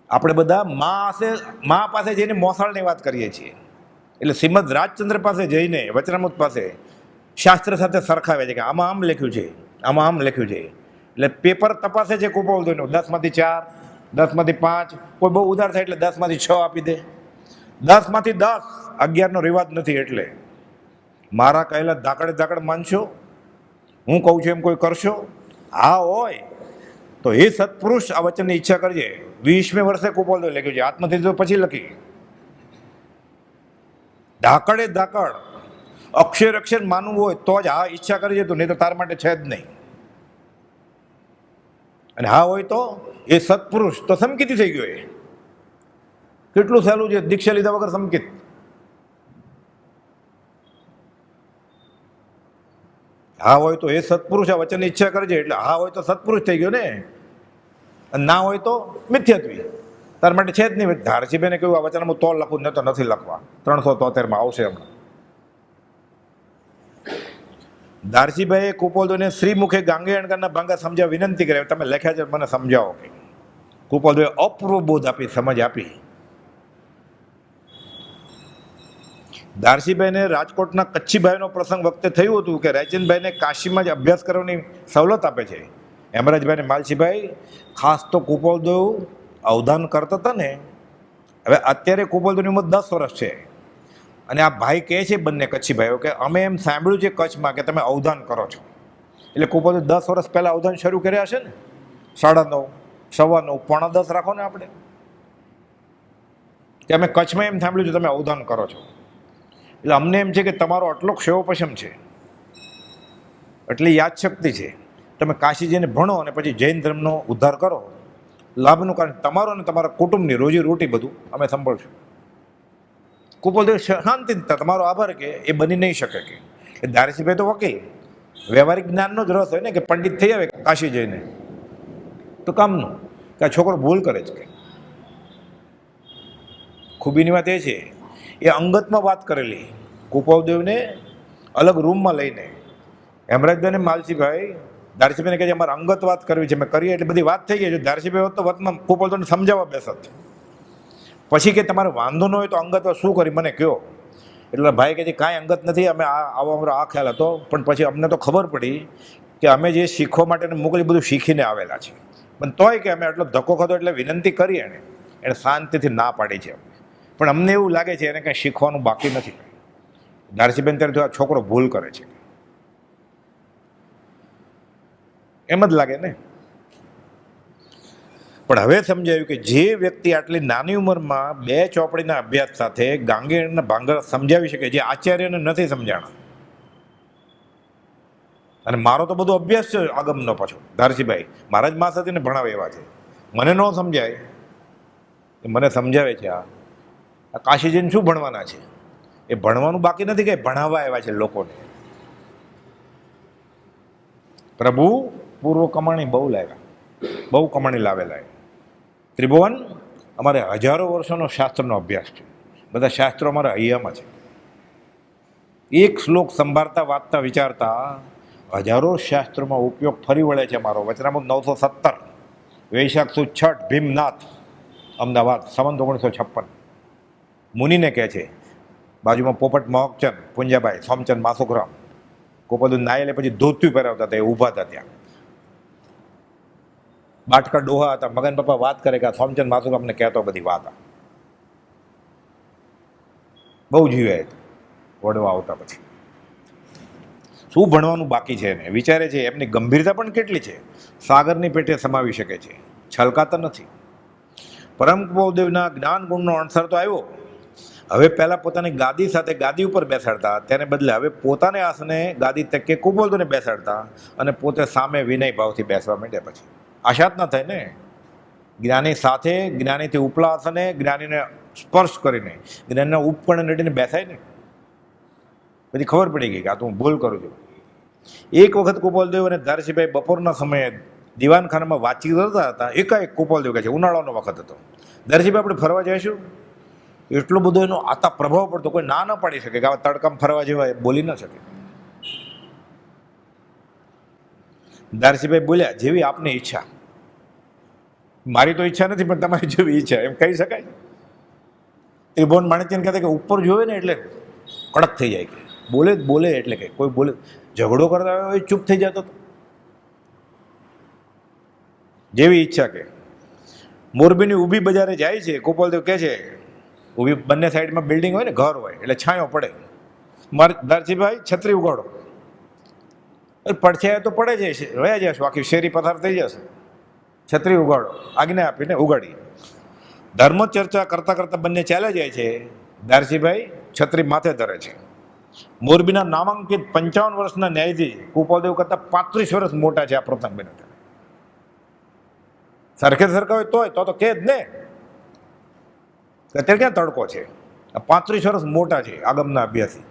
આપણે બધા મા પાસે જઈને મોસાળની વાત કરીએ છીએ. એટલે શ્રીમદ રાજચંદ્ર પાસે જઈને વચનામૃત પાસે શાસ્ત્ર સાથે સરખાવે છે કે આમાં આમ લખ્યું છે, આમાં આમ લખ્યું છે. એટલે પેપર તપાસે છે કુપોલદેવનું. 10માંથી 4, 10માંથી 5, કોઈ બહુ ઉદાર થાય એટલે 10માંથી 6 આપી દે. 10માંથી 10, 11નો રિવાજ નથી. એટલે મારા કહેલા ધાકડે માનશો, હું કહું છું એમ કોઈ કરશો? હા હોય તો એ સત્પુરુષ આ વચનની ઈચ્છા કરજે. 20મે વર્ષે કુપોલદેવ લખ્યું છે, આત્મથી તો પછી લખી. ધાકડે ધાકડ અક્ષર માનવું હોય તો જ હા ઈચ્છા કરજે તું, નહીં તો તારા માટે છે જ નહીં. અને હા હોય તો એ સત્પુરુષ તો સમકીતી થઈ ગયો. એ કેટલું સહેલું છે, દીક્ષા લીધા વગર સમકીત. હા હોય તો એ સત્પુરુષ આ વચનની ઈચ્છા કરજે, એટલે હા હોય તો સત્પુરુષ થઈ ગયો ને. અને ના હોય તો મિથ્યત્વી, તાર માટે છે જ નહીં. ધારસીભાઈને કહ્યું આ વચન હું તો લખું, ને તો નથી લખવા. 373માં આવશે હમણાં. ધારસીભાઈએ કુપોલદેવને શ્રીમુખે ગાંગેયણકરના ભાંગા સમજાવ વિનંતી કરે, તમે લખ્યા છે મને સમજાવો. કે કુપોલદેવે અપૂર્વ બોધ આપી, સમજ આપી. ધારસીભાઈને રાજકોટના કચ્છીભાઈનો પ્રસંગ વખતે થયું હતું કે રાયચંદભાઈને કાશીમાં જ અભ્યાસ કરવાની સવલત આપે છે. હેમરાજભાઈને માલસીભાઈ ખાસ તો કુપોલદેવ અવધાન કરતા હતા ને. હવે અત્યારે કુપોલદેવની ઉંમર 10 વર્ષ છે. અને આ ભાઈ કહે છે બંને કચ્છી ભાઈઓ કે અમે એમ સાંભળ્યું છે કચ્છમાં કે તમે અવધાન કરો છો. એટલે કુપોલદેવ 10 વર્ષ પહેલાં અવધાન શરૂ કર્યા હશે ને. 9:30, 9:15, 9:45 રાખો ને આપણે, કે અમે કચ્છમાં એમ સાંભળ્યું છે તમે અવધાન કરો છો. એટલે અમને એમ છે કે તમારો આટલો ક્ષેવપશમ છે, એટલી યાદશક્તિ છે, તમે કાશી જઈને ભણો અને પછી જૈન ધર્મનો ઉદ્ધાર કરો. લાભનું કારણ તમારો અને તમારા કુટુંબની રોજી રોટી બધું અમે સંભાળશું. કુપોલદેવ શાંતિ, તમારો આભાર કે એ બની નહીં શકે. કે ધારસીભાઈ તો વકીલ, વ્યવહારિક જ્ઞાનનો જ રસ હોય ને, કે પંડિત થઈ આવે કાશી જઈને તો કામનું. કે આ છોકરો ભૂલ કરે છે. કે ખૂબીની વાત એ છે એ અંગતમાં વાત કરેલી. કુપોલદેવને અલગ રૂમમાં લઈને હેમરાજભાઈને માલસીભાઈ ધારસીભાઈને કહે છે અમારે અંગત વાત કરવી છે, મેં કરીએ એટલે બધી વાત થઈ ગઈ. જો ધારસીભાઈ હોત તો વતમાં કુપોલદેવને સમજાવવા બેસત. પછી કે તમારે વાંધો ન હોય તો અંગત શું કરી મને કહો. એટલે ભાઈ કહે છે કાંઈ અંગત નથી, અમે આવો અમારો આ ખ્યાલ હતો, પણ પછી અમને તો ખબર પડી કે અમે જે શીખવા માટે મોકલી બધું શીખીને આવેલા છે. પણ તોય કે અમે આટલો ધક્કો ખાધો એટલે વિનંતી કરી. એણે શાંતિથી ના પાડી છે. પણ અમને એવું લાગે છે એને કંઈ શીખવાનું બાકી નથી. ધારસીબેન ત્યારે આ છોકરો ભૂલ કરે છે, એમ જ લાગે ને. પણ હવે સમજાયું કે જે વ્યક્તિ આટલી નાની ઉંમરમાં 2 ચોપડીના અભ્યાસ સાથે ગાંગેયણના ભાંગા સમજાવી શકે, જે આચાર્યને નથી સમજાણા. અને મારો તો બધો અભ્યાસ છે આગમનો પાછો. ધારસીભાઈ મારા જ માં સાથેને ભણાવે એવા છે. મને ન સમજાય મને સમજાવે છે. આ કાશી જઈને શું ભણવાના છે? એ ભણવાનું બાકી નથી, કે ભણાવવા આવ્યા છે લોકોને. પ્રભુ પૂર્વ કમાણી બહુ લાવ્યા, બહુ કમાણી લાવેલા. ત્રિભુવન અમારે હજારો વર્ષોનો શાસ્ત્રનો અભ્યાસ છે. બધા શાસ્ત્રો અમારા હૈયામાં છે. એક શ્લોક સંભાળતા વાંચતા વિચારતા હજારો શાસ્ત્રોમાં ઉપયોગ ફરી વળે છે. અમારો વચનામૃત 970, વૈશાખ સુદ 6, ભીમનાથ, અમદાવાદ, સંવત 1956. મુનિને કહે છે, બાજુમાં પોપટ મોહકચંદ, પુંજાભાઈ, સોમચંદ માસુકરામ, કુપોલદેવ નાય લે પછી ધોતિયું પહેરાવતા હતા, એ ઊભા હતા ત્યાં. બાટકા ડોહા હતા. મગન પપ્પા વાત કરે કે સોમચંદ માસુકરામને કહેતો બધી વાત. બહુ જીવ્યા વડવા આવતા. પછી શું ભણવાનું બાકી છે એને વિચારે છે. એમની ગંભીરતા પણ કેટલી છે, સાગરની પેટે સમાવી શકે છે, છલકાતા નથી. પરમ કુપાલદેવના જ્ઞાન ગુણનો અણસર તો આવ્યો. હવે પહેલાં પોતાની ગાદી સાથે ગાદી ઉપર બેસાડતા, તેને બદલે હવે પોતાને આસને ગાદી તકે કુપાલદેવને બેસાડતા અને પોતે સામે વિનય ભાવથી બેસવા માંડ્યા. પછી આશા જ ના થાય ને. જ્ઞાની સાથે, જ્ઞાનીથી ઉપલા આસને જ્ઞાનીને સ્પર્શ કરીને જ્ઞાનના ઉપકરણ નડીને બેસાય ને. પછી ખબર પડી ગઈ કે આ તો હું ભૂલ કરું છું. એક વખત કુપાલદેવ અને ધારસીભાઈ બપોરના સમયે દિવાનખાનામાં વાતચીત કરતા હતા. એકાએક કુપાલદેવ કહે છે, ઉનાળાનો વખત હતો, ધારસીભાઈ આપણે ફરવા જઈશું. એટલો બધો એનો આતા પ્રભાવ પડતો, કોઈ ના ન પાડી શકે કે આવા તડકામાં ફરવા જેવા એ બોલી ન શકે. ધારસીભાઈ બોલ્યા, જેવી આપની ઈચ્છા. મારી તો ઈચ્છા નથી, પણ તમારી જેવી ઈચ્છા, એમ કહી શકાય. ત્રિભુવન માણેકચંદ કહેતા કે ઉપર જોવે ને એટલે કડક થઈ જાય, કે બોલે એટલે કે કોઈ બોલે ઝઘડો કરતા હોય ચૂપ થઈ જતો. જેવી ઈચ્છા. કે મોરબીની ઊભી બજારે જાય છે. કુપાલદેવ કહે છે, ઊભી બંને સાઈડમાં બિલ્ડિંગ હોય ને, ઘર હોય એટલે છાંયો પડે. મારે ધારસીભાઈ છત્રી ઉગાડો. પડછાયા તો પડે છે, રહ્યા જશો, આખી શેરી પસાર થઈ જશે. છત્રી ઉગાડો, આજ્ઞા આપીને ઉગાડી. ધર્મ ચર્ચા કરતા કરતા બંને ચાલ્યા જાય છે. ધારસીભાઈ છત્રી માથે ધરે છે. મોરબીના નામાંકિત 55 વર્ષના ન્યાયાધીશ કુપાલદેવ કરતા 35 વર્ષ મોટા છે આ પ્રતાપબેન. સરખે સરખા હોય તો કે જ ને, અત્યારે ક્યાં તડકો છે. 35 વર્ષ મોટા છે આગમના અભ્યાસી.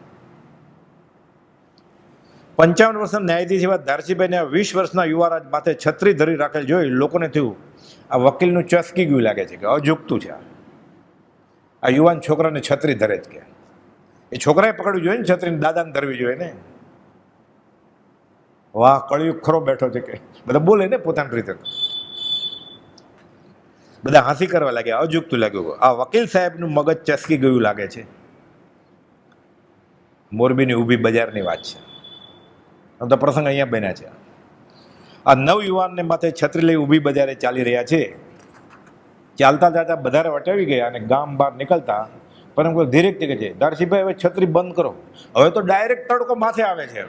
55 વર્ષના ન્યાયાધીશ એવા ધારસીભાઈને 20 વર્ષના યુવારાજ માથે છત્રી ધરી રાખેલ જોઈ લોકોને થયું આ વકીલનું ચસકી ગયું લાગે છે, કે અજુગતું છે આ યુવાન છોકરાને છત્રી ધરે જ. કે એ છોકરાએ પકડવી જોઈએ ને છત્રીને, દાદાને ધરવી જોઈએ ને. વાહ, કળિયુગ ખરો બેઠો છે. કે બધા બોલે ને પોતાની રીતે, બધા હાંસી કરવા લાગ્યા, અજુગતું લાગ્યું. આ વકીલ સાહેબનું મગજ ચસકી ગયું લાગે છે. મોરબીની ઊભી બજારની વાત છે. આમ તો પ્રસંગ અહીંયા બન્યા છે. આ નવ યુવાનને માથે છત્રી લઈ ઊભી બજારે ચાલી રહ્યા છે. ચાલતા ચાલતા વધારે વટાવી ગયા અને ગામ બહાર નીકળતા પરંતુ ધીરેકથી કહે છે, ધારસીભાઈ હવે છત્રી બંધ કરો, હવે તો ડાયરેક્ટ તડકો માથે આવે છે.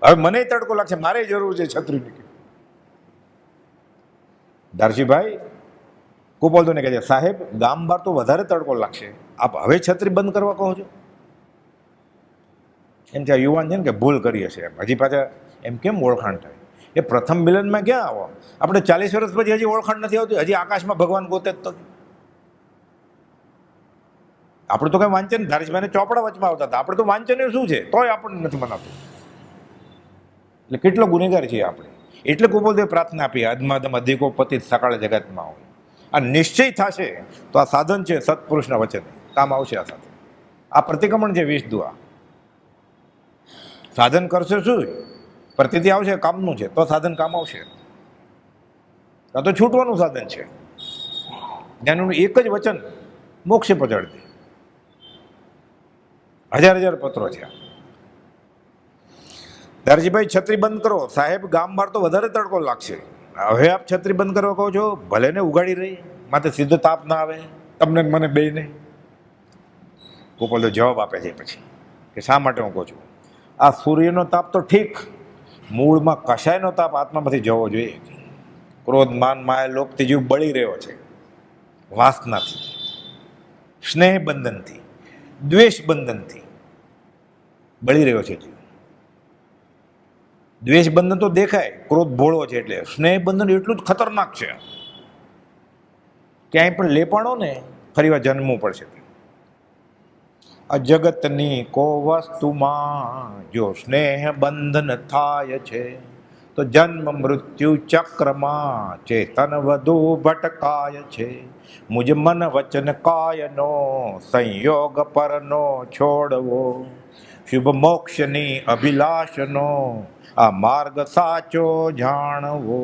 હવે મને તડકો લાગશે, મારે જરૂર છે છત્રીની. ધારસીભાઈ કુપાલદેવને કહે છે, સાહેબ ગામ બહાર તો વધારે તડકો લાગશે, આપ હવે છત્રી બંધ કરવા કહો છો. એમ છે યુવાન છે ને કે ભૂલ કરી હશે, એમ હજી પાછા એમ કેમ ઓળખાણ થાય. એ પ્રથમ મિલનમાં ક્યાં આવો, આપણે 40 વર્ષ પછી હજી ઓળખાણ નથી આવતી, હજી આકાશમાં ભગવાન ગોતે જ તો. આપણે તો કઈ વાંચન, ધારસીભાઈને ચોપડા વચમાં આવતા હતા, આપણે તો વાંચન શું છે તોય આપણને નથી મનાતું. એટલે કેટલો ગુનેગાર છીએ આપણે. એટલે કુપાલદેવ પ્રાર્થના આપી, અધમાધમ અધિકો પતિત સકાળ જગતમાં હોય. આ નિશ્ચય થશે તો આ સાધન છે સત્પુરુષના વચન, કામ આવશે. આ સાથે આ પ્રતિક્રમણ છે 20 દુઆ. સાધન કરશે શું, પ્રતિથી આવશે કામનું છે તો સાધન કામ આવશે. આ તો છૂટવાનું સાધન છે. જ્ઞાનનું એક જ વચન મોક્ષે પહોંચાડી દે. 1000 પત્રો છે. ધારસીભાઈ છત્રી બંધ કરો, સાહેબ ગામ બહાર તો વધારે તડકો લાગશે, હવે આપ છત્રી બંધ કરવા કહો છો, ભલે ને ઉગાડી રહી, માથે સીધો તાપ ના આવે તમને મને બેયને. કુપાલદેવ જવાબ આપે છે પછી કે શા માટે હું કહું છું, આ સૂર્યનો તાપ તો ઠીક, મૂળમાં કશાયનો તાપ આત્મામાંથી જવો જોઈએ. ક્રોધ માન માયા લોભથી જીવ બળી રહ્યો છે, વાસનાથી, સ્નેહ બંધનથી, દ્વેષ બંધનથી બળી રહ્યો છે જીવ. દ્વેષ બંધન તો દેખાય, ક્રોધ ભોળો છે, એટલે સ્નેહ બંધન એટલું જ ખતરનાક છે. ક્યાંય પણ લેપાણો ને ફરીવાર જન્મવું પડશે. આ જગતની કો વસ્તુમાં જો સ્નેહ બંધન થાય છે તો જન્મ મૃત્યુ ચક્રમાં ચેતન વધુ ભટકાય છે. મુજ મન વચન કાયનો સંયોગ પરનો છોડવો, શુભ મોક્ષની અભિલાષનો આ માર્ગ સાચો જાણવો.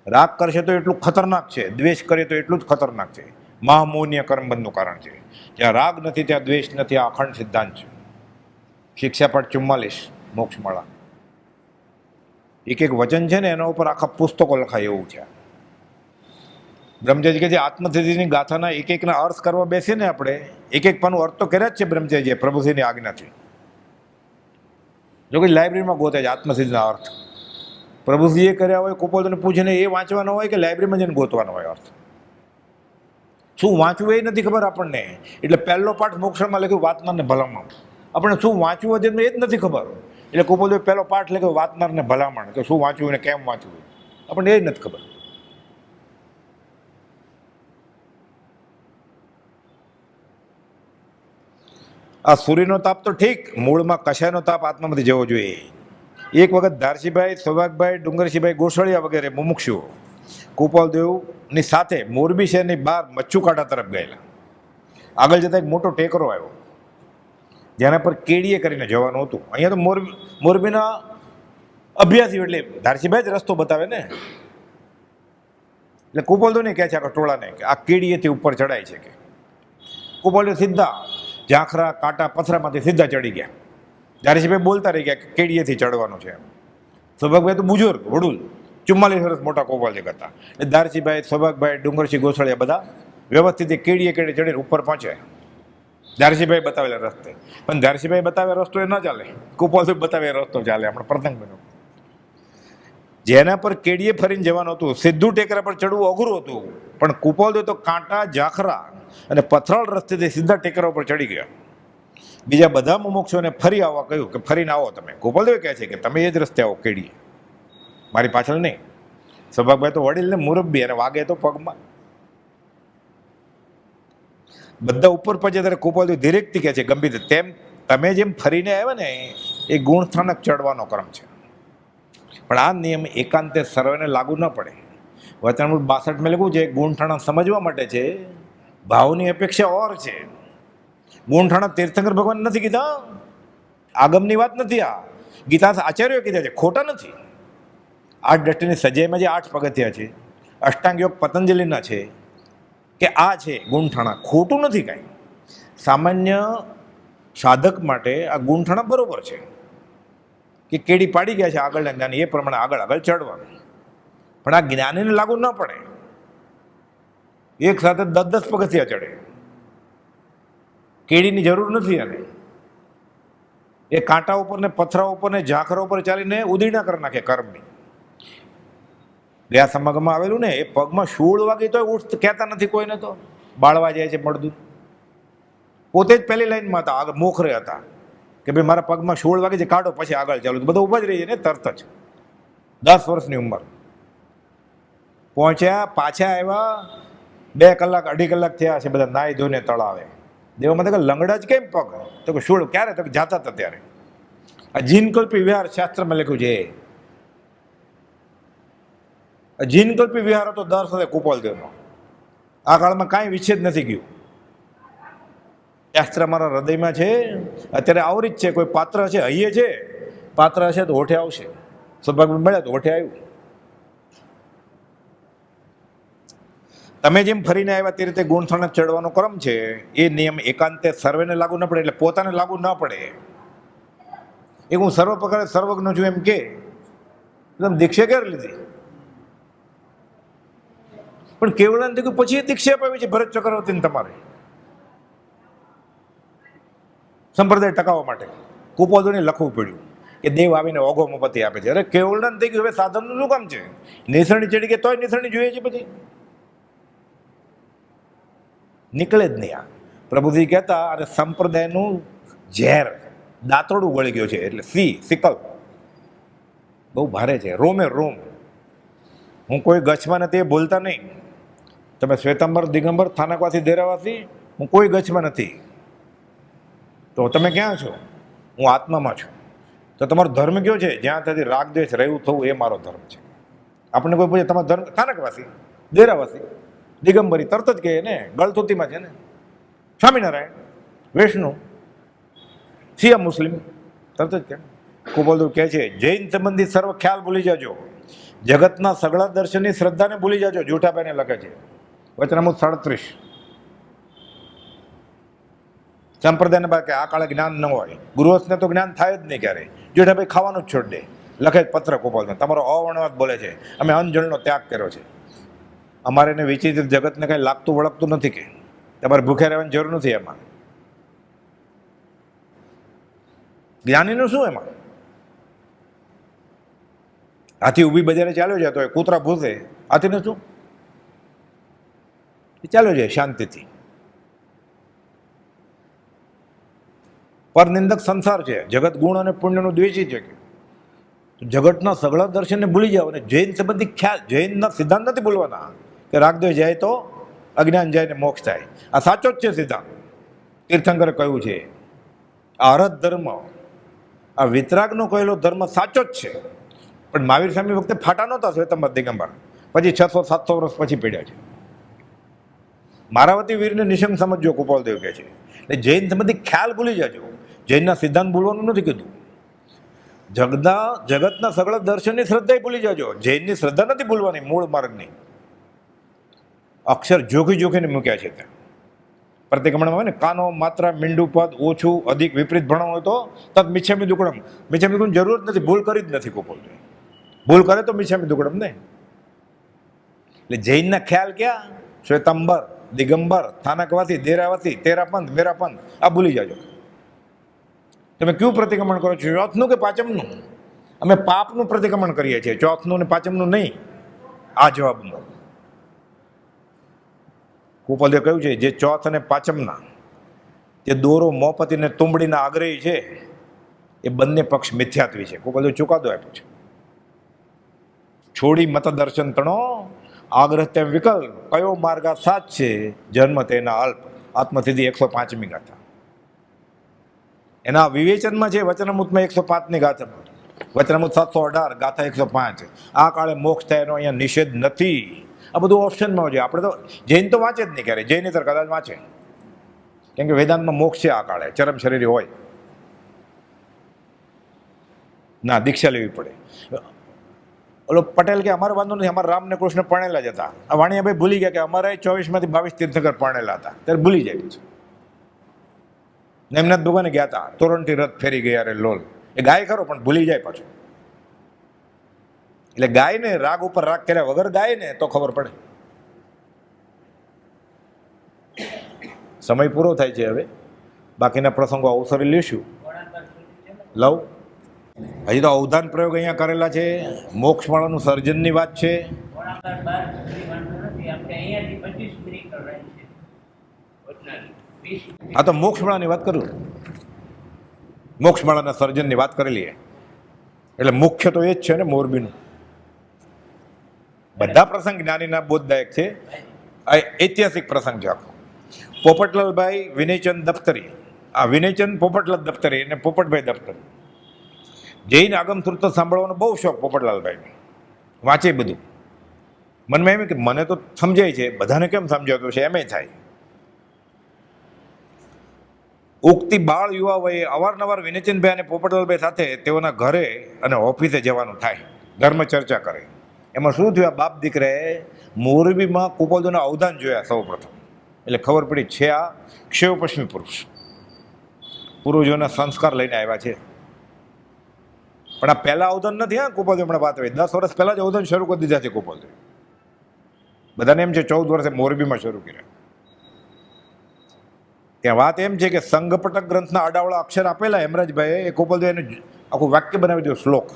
રાગ કરશે તો એટલું ખતરનાક છે, દ્વેષ કરે તો એટલું જ ખતરનાક છે. મહામૌન્ય કર્મબંધનું કારણ છે. જ્યાં રાગ નથી ત્યાં દ્વેષ નથી, આ અખંડ સિદ્ધાંત છે. શિક્ષાપાઠ 44 મોક્ષમાળા. એક વચન છે ને એના ઉપર આખા પુસ્તકો લખાય એવું છે. બ્રહ્મચારી કે જે આત્મસિદ્ધિની ગાથાના એકના અર્થ કરવા બેસીએ ને આપણે, એક પાનું અર્થ તો કર્યા જ છે બ્રહ્મચારીજીએ પ્રભુશ્રીની આજ્ઞાથી. જો કે લાઇબ્રેરીમાં ગોતે છે આત્મસિદ્ધિના અર્થ. પ્રભુજીએ કર્યા હોય કુપોલને પૂછીને એ વાંચવાનો હોય કે લાઇબ્રેરીમાં જઈને ગોતવાનો હોય અર્થ. શું વાંચવું એ નથી ખબર આપણને. એટલે પહેલો પાઠ મોક્ષમાં લખ્યું વાંચનાર ને ભલામણ. આપણે શું વાંચવું હતું એ જ નથી ખબર. એટલે કુપોલ પહેલો પાઠ લખ્યો વાંચનાર ને ભલામણ, કે શું વાંચવું ને કેમ વાંચવું આપણને એ જ નથી ખબર. આ સૂર્યનો તાપ તો ઠીક, મૂળમાં કશાયનો તાપ આત્મામાંથી જવો જોઈએ. એક વખત ધારસીભાઈ, સૌભાગભાઈ, ડુંગરસીભાઈ ગોસળિયા વગેરે મુમુક્ષુઓ કુપાલદેવની સાથે મોરબી શહેરની બહાર મચ્છુકાંટા તરફ ગયેલા. આગળ જતાં એક મોટો ટેકરો આવ્યો જેના પર કેડીએ કરીને જવાનું હતું. અહીંયા તો મોરબીના અભ્યાસી એટલે ધારસીભાઈ જ રસ્તો બતાવે ને. એટલે કુપાલદેવને કહે છે આખા ટોળાને કે આ કેડીએથી ઉપર ચડાય છે. કે કુપાલદેવ સીધા ઝાંખરા કાંટા પથરામાંથી સીધા ચડી ગયા. ધારસીભાઈ બોલતા રહી ગયા કે કેડીએથી ચડવાનું છે. સૌભાગભાઈ તો બુજુર્ગ વડુલ 44 વર્ષ મોટા કુપાલદેવ હતા. એટલે ધારસીભાઈ, સૌભાગભાઈ, ડુંગરસિંહ ગોસળિયા બધા વ્યવસ્થિત કેડીએ ચડીને ઉપર પહોંચે ધારસીભાઈ બતાવેલા રસ્તે. પણ ધારસીભાઈ બતાવે રસ્તો એ ન ચાલે, કુપાલદેવ બતાવે રસ્તો ચાલે. આપણે પ્રસંગ બન્યો જેના પર કેડીએ ફરીને જવાનું હતું. સીધું ટેકરા પર ચડવું અઘરું હતું, પણ કુપાલદેવ તો કાંટા, ઝાંખરા અને પથરાળ રસ્તેથી સીધા ટેકરા ઉપર ચડી ગયા. બીજા બધા મુમુક્ષોને ફરી આવવા કહ્યું કે ફરીને આવો તમે. ગોપાલદેવ કહે છે કે તમે એ જ રસ્તે આવો કેડીએ, મારી પાછળ નહીં. સૌભાગભાઈ તો વડીલને મુરબ્બી અને વાગે તો પગમાં. બધા ઉપર પહોંચે ત્યારે ગોપાલદેવ ધીરેકથી કહે છે ગંભીર, તેમ તમે જેમ ફરીને આવ્યા ને એ ગુણસ્થાનક ચડવાનો ક્રમ છે, પણ આ નિયમ એકાંતે સર્વેને લાગુ ન પડે. વચનામૃત 62 લખ્યું છે ગુણઠાણા સમજવા માટે છે, ભાવની અપેક્ષા ઓર છે. ગુણઠાણા તીર્થંકર ભગવાન નથી કીધા, આગમની વાત નથી. આ ગીતા આચાર્યો કીધા છે, ખોટા નથી. 8 દ્રષ્ટિની સજાઈમાં જે 8 પગથિયા છે, અષ્ટાંગ યોગ પતંજલિના છે, કે આ છે ગુણઠાણા, ખોટું નથી કાંઈ. સામાન્ય સાધક માટે આ ગુણઠાણા બરોબર છે કે કેડી પાડી ગયા છે આગળના જ્ઞાની, એ પ્રમાણે આગળ ચડવાનું. પણ આ જ્ઞાનીને લાગુ ન પડે. એક સાથે 10 પગથિયા ચડે, કેડીની જરૂર નથી. અને એ કાંટા ઉપર ને પથરા ઉપર ને ઝાંખરા ઉપર ચાલીને ઉદીણા કરી નાખે કર્મની. ગયા સમાગમમાં આવેલું ને એ પગમાં શૂળ વાગી તો ઉઠ કહેતા નથી કોઈને, તો બાળવા જાય છે મળદું. પોતે જ પહેલી લાઈનમાં હતા, આગળ મોખરે હતા કે ભાઈ મારા પગમાં શૂળ વાગી છે, કાઢો પછી આગળ ચાલુ. બધા ઊભા જ રહી ને તરત જ. 10 વર્ષની ઉંમર પહોંચ્યા, પાછા આવ્યા. 2 કલાક 2.5 કલાક થયા છે, બધા નાઈ ધોઈને તળાવે. દેવામાં તો લંગડા જ કેમ પગ? તો કે શૂળ ક્યારે? તો જાતા હતા ત્યારે. આ જીનકલ્પી વિહાર શાસ્ત્રમાં લખ્યું છે. જીનકલ્પી વિહાર હતો દર સાથે કુપાલદેવનો. આ કાળમાં કાંઈ વિચ્છેદ નથી ગયું. શાસ્ત્ર મારા હૃદયમાં છે. અત્યારે આવરી જ છે. કોઈ પાત્ર છે, હૈયે છે, પાત્ર હશે તો હોઠે આવશે. સૌભાગ્ય મળ્યા તો હોઠે આવ્યું. તમે જેમ ફરીને આવ્યા તે રીતે ગુણથાણે ચડવાનો ક્રમ છે. એ નિયમ એકાંતે સર્વેને લાગુ ન પડે, એટલે પોતાને લાગુ ન પડે. એ હું સર્વ પ્રકારે સર્વજ્ઞ છું એમ કે તમે દીક્ષા ક્યારે લીધી? પણ કેવળાને દીકું પછી એ દીક્ષા અપાવી છે ભરત ચક્રવર્તીને તમારે સંપ્રદાય ટકાવવા માટે. કુપોદોને લખવું પડ્યું કે દેવ આવીને ઓઘોમપતિ આપે છે. અરે કેવળાને થઈ ગયું, હવે સાધનનું શું કામ છે? નિસરણી ચડી ગયા તોય નિસરણી જોઈએ છે, પછી નીકળે જ નહીં. આ પ્રભુજી કહેતા અને સંપ્રદાયનું ઝેર દાંતરડું ગળી ગયો છે. એટલે સિકલ બહુ ભારે છે, રોમે રોમ. હું કોઈ ગચ્છમાં નથી, એ બોલતા નહીં. તમે શ્વેતાંબર, દિગંબર, સ્થાનકવાસી, દેરાવાસી, હું કોઈ ગચ્છમાં નથી. તો તમે ક્યાં છો? હું આત્મામાં છું. તો તમારો ધર્મ કયો છે? જ્યાં ત્યાંથી રાગ દ્વેષ રહેવું થવું એ મારો ધર્મ છે. આપણને કોઈ પૂછે તમારો ધર્મ? સ્થાનકવાસી, દેરાવાસી, દિગંબરી, તરત જ કહે ને ગળથુતીમાં છે ને. સ્વામિનારાયણ, વૈષ્ણુ, શિયા મુસ્લિમ, તરત જ કહે. કુપોલદેવ કહે છે જૈન સંબંધી સર્વ ખ્યાલ ભૂલી જાજો, જગતના સગળા દર્શનની શ્રદ્ધાને ભૂલી જાજો. જૂઠાભાઈને લખે છે વચનામૃત 37. સંપ્રદાયને બાદ કે આ કાળે જ્ઞાન ન હોય, ગૃહસ્થને તો જ્ઞાન થાય જ નહીં ક્યારે. જેઠાભાઈ ખાવાનું જ છોડ દે, લખે પત્ર કુપોલને. તમારો અવર્ણવાદ બોલે છે, અમે અન્નજળનો ત્યાગ કર્યો છે. અમારે એને વિચિત્ર જગતને કંઈ લાગતું વળગતું નથી કે તમારે ભૂખ્યા રહેવાની જરૂર નથી. એમાં જ્ઞાનીનું શું? એમાં હાથી ઊભી બજારે ચાલ્યો જતો હોય, કૂતરા ભૂસે, હાથીને શું? એ ચાલ્યો જાય શાંતિથી. પરનિંદક સંસાર છે, જગત ગુણ અને પુણ્યનું દ્વેષી છે. જગતના સગળા દર્શનને ભૂલી જાઓ. અને જૈન સંબંધી ખ્યાલ, જૈનના સિદ્ધાંત નથી ભૂલવાના કે રાગદ્વેષ જાય તો અજ્ઞાન જાય ને મોક્ષ થાય. આ સાચો જ છે સિદ્ધાંત. તીર્થંકરે કહ્યું છે આ અરહત ધર્મ, આ વિતરાગનો કહેલો ધર્મ સાચો જ છે. પણ મહાવીર સ્વામી વખતે ફાટા નહોતા શ્વેતાંબર દિગંબર, પછી 600-700 વર્ષ પછી પડ્યા છે. મારાવતી વીરને નિશંક સમજજો, કૃપાલદેવ કહે છે. એટલે જૈન સંબંધી ખ્યાલ ભૂલી જાજો. જૈનના સિદ્ધાંત ભૂલવાનું નથી કીધું. જગતના સગળ દર્શનની શ્રદ્ધા ભૂલી જાજો. જૈનની શ્રદ્ધા નથી ભૂલવાની, મૂળ માર્ગની. અક્ષર જોખી જોખીને મૂક્યા છે ત્યાં. પ્રતિક્રમણમાં હોય ને, કાનો માત્રા મીંડું પદ ઓછું અધિક વિપરીત ભણો હોય તો તદ મિચ્છામી દુક્કડમ. મિચ્છામી દુક્કડમ જરૂર જ નથી, ભૂલ કરી જ નથી કૃપાલદેવ. ભૂલ કરે તો મિચ્છામી દુક્કડમ નહીં. એટલે જૈનના ખ્યાલ ક્યાં? શ્વેતાંબર, દિગંબર, સ્થાનકવાસી, દેરાવાસી, તેરા પંથ, મેરા પંથ, આ ભૂલી જાજો. તમે કયું પ્રતિક્રમણ કરો છો, ચોથનું કે પાંચમનું? અમે પાપનું પ્રતિક્રમણ કરીએ છીએ, ચોથનું ને પાંચમનું નહીં. આ જવાબમાં કૃપાલદેવ કહ્યું છે જે ચોથ અને પાંચમના જે દોરો મોપતિ ને તુંબડીના આગ્રહી છે એ બંને પક્ષ મિથ્યાત્વી છે. કૃપાલદેવ ચુકાદો આપ્યો છે. છોડી મત દર્શન તણો આગ્રહ તેમ વિકલ્પ, કયો માર્ગા સાચ છે જન્મ તેના અલ્પ. આત્મસિદ્ધિ 105મી ગાથા. એના વિવેચનમાં છે વચનામૃતમાં 105ની ગાથા, વચનામૃત 718, ગાથા 105. આ કાળે મોક્ષ થાય એનો અહીંયા નિષેધ નથી. આ બધું ઓપ્શનમાં હોય. આપણે તો જૈન તો વાંચે જ નહીં ક્યારે, જૈનેતર કદાચ વાંચે, કેમ કે વેદાંતમાં મોક્ષ છે આ કાળે, ચરમ શરીરી હોય ના દીક્ષા લેવી પડે. ઓલો પટેલ કે અમારે વાંધો નથી, અમારા રામ ને કૃષ્ણ પરણેલા જ હતા. આ વાણિયાભાઈ ભૂલી ગયા કે અમારે 24માંથી 22 તીર્થંકર પરણેલા હતા, ત્યારે ભૂલી જાય છે. નેમનાથ ભગવાને ગયા હતા, તોરણથી રથ ફેરી ગયા રે લોલ. એ ગાય ખરો પણ ભૂલી જાય પાછું. એટલે ગાય ને રાગ ઉપર રાગ કર્યા વગર ગાય ને તો ખબર પડે. સમય પૂરો થાય છે હવે, બાકીના પ્રસંગો અવસરે લેશું. લવ હજી તો અવધાન પ્રયોગ અહીંયા કરેલા છે. મોક્ષમાળાનું સર્જનની વાત છે. આ તો મોક્ષમાળાની વાત કરું, મોક્ષમાળાના સર્જનની વાત કરેલી. એટલે મુખ્ય તો એ જ છે ને મોરબીનું. બધા પ્રસંગ જ્ઞાનીના બોધદાયક છે. આ ઐતિહાસિક પ્રસંગ છે આખો. પોપટલાલભાઈ વિનયચંદ દફતરી, આ વિનયચંદ પોપટલાલ દફતરી અને પોપટભાઈ દફતરી. જૈન આગમ સૂત્ર સાંભળવાનો બહુ શોખ પોપટલાલભાઈને, વાંચે બધું. મનમાં એમ કે મને તો સમજાય છે, બધાને કેમ સમજાતું છે એમ થાય. ઉગતી બાળ યુવા વયે અવારનવાર વિનયચંદભાઈ અને પોપટલાલભાઈ સાથે તેઓના ઘરે અને ઓફિસે જવાનું થાય, ધર્મ ચર્ચા કરે. એમાં શું થયું, બાપ દીકરાએ મોરબીમાં કૃપાલદેવના અવધાન જોયા સૌ પ્રથમ. એટલે ખબર પડી છે આ ક્ષેવ પશ્ચિમી પુરુષ, પૂર્વજોના સંસ્કાર લઈને આવ્યા છે. પણ આ પહેલા અવધાન નથી. હા, કૃપાલદેવ હમણાં વાત આવી, 10 વર્ષ પહેલા જ અવધાન શરૂ કરી દીધા છે કૃપાલદેવ. બધાને એમ છે 14 વર્ષે મોરબીમાં શરૂ કર્યા. ત્યાં વાત એમ છે કે સંઘપટક ગ્રંથના આડાવડા અક્ષર આપેલા હેમરાજભાઈએ, એ કૃપાલદેવ એનું આખું વાક્ય બનાવી દીધું, શ્લોક.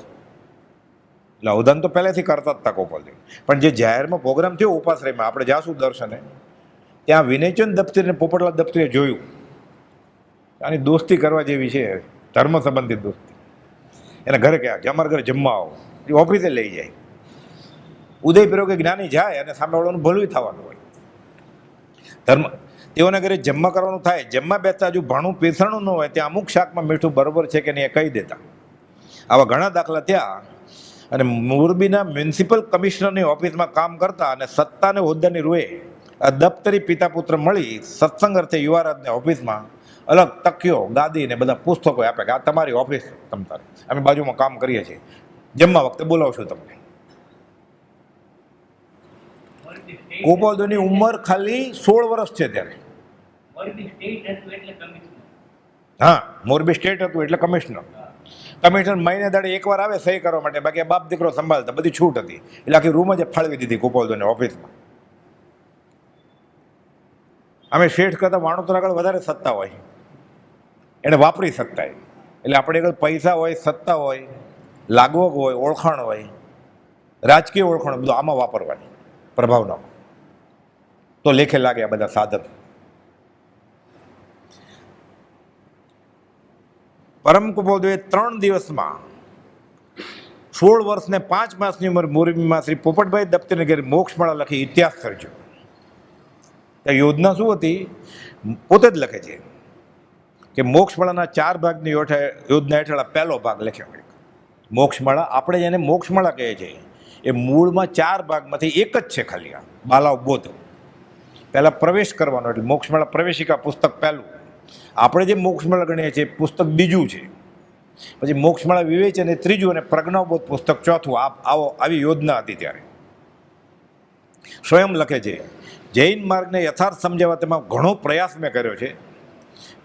એટલે અવધાન તો પહેલેથી કરતા જ હતા કૃપાલદેવ. પણ જે જાહેરમાં પ્રોગ્રામ થયો ઉપાશ્રયમાં, આપણે જાશું દર્શને, ત્યાં વિનયચંદ દફતરી અને પોપટલાલ દફતરીએ જોયું આની દોસ્તી કરવા જેવી છે, ધર્મ સંબંધિત દોસ્તી. એના ઘરે ગયા કે અમારા ઘરે જમવા આવો, એ ઓફિસે લઈ જાય. ઉદયપુરો કે જ્ઞાની જાય અને સામેવાળાનું ભલું થવાનું હોય. ધર્મ તેઓના ઘરે જમવા કરવાનું થાય, જમવા બેસતા હજુ ભાણું પીરસણું ન હોય ત્યાં અમુક શાકમાં મીઠું બરોબર છે કે નહીં એ કહી દેતા. આવા ઘણા દાખલા થયા. અને મોરબીના મ્યુનિસિપલ કમિશનરની ઓફિસમાં કામ કરતા અને સત્તા અને હોદ્દાની રૂએ આ દફતરી પિતા પુત્ર મળી સત્સંગ અર્થે યુવારાજને ઓફિસમાં અલગ તકીઓ, ગાદી ને બધા પુસ્તકો આપે કે આ તમારી ઓફિસ, તમતારે અમે બાજુમાં કામ કરીએ છીએ, જમવા વખતે બોલાવશું તમને. કૃપાલદેવની ઉંમર ખાલી 16 વર્ષ છે ત્યારે. હા, મોરબી સ્ટેટ હતું એટલે કમિશનર. કમિશનર મહિને દાડે એકવાર આવે સહી કરવા માટે, બાકી બાપ દીકરો સંભાળતા, બધી છૂટ હતી. એટલે આખી રૂમ જ ફાળવી દીધી કૃપાલદેવને ઓફિસમાં. અમે શેઠ કરતાં વાણોતર આગળ વધારે સત્તા હોય, એને વાપરી શકતા. એટલે આપણે આગળ પૈસા હોય, સત્તા હોય, લાગવગ હોય, ઓળખાણ હોય, રાજકીય ઓળખાણ બધું આમાં વાપરવાની પ્રભાવનામાં, તો લેખે લાગે આ બધા સાધન. પરમ કુપોદે 3 દિવસમાં 16 વર્ષ ને 5 માસની ઉંમર મોરબીમાં શ્રી પોપટભાઈ દફતરને ઘેર મોક્ષમાળા લખી ઇતિહાસ સર્જ્યો. ત્યાં યોજના શું હતી? પોતે જ લખે છે કે મોક્ષમાળાના 4 ભાગની યોજના હેઠળ પહેલો ભાગ લખ્યો હોય. મોક્ષમાળા આપણે જેને મોક્ષમાળા કહે છે એ મૂળમાં 4 ભાગમાંથી એક જ છે ખાલી, આ બાલાવ બોધ. પહેલાં પ્રવેશ કરવાનો એટલે મોક્ષમાળા પ્રવેશિકા પુસ્તક પહેલું, આપણે જે મોક્ષમાળા ગણીએ છીએ પુસ્તક બીજું છે, પછી મોક્ષમાળા વિવેચન એ ત્રીજું, અને પ્રજ્ઞાબોધ પુસ્તક ચોથું. આવી યોજના હતી ત્યારે. સ્વયં લખે છે જૈન માર્ગને યથાર્થ સમજાવવા તેમાં ઘણો પ્રયાસ મેં કર્યો છે.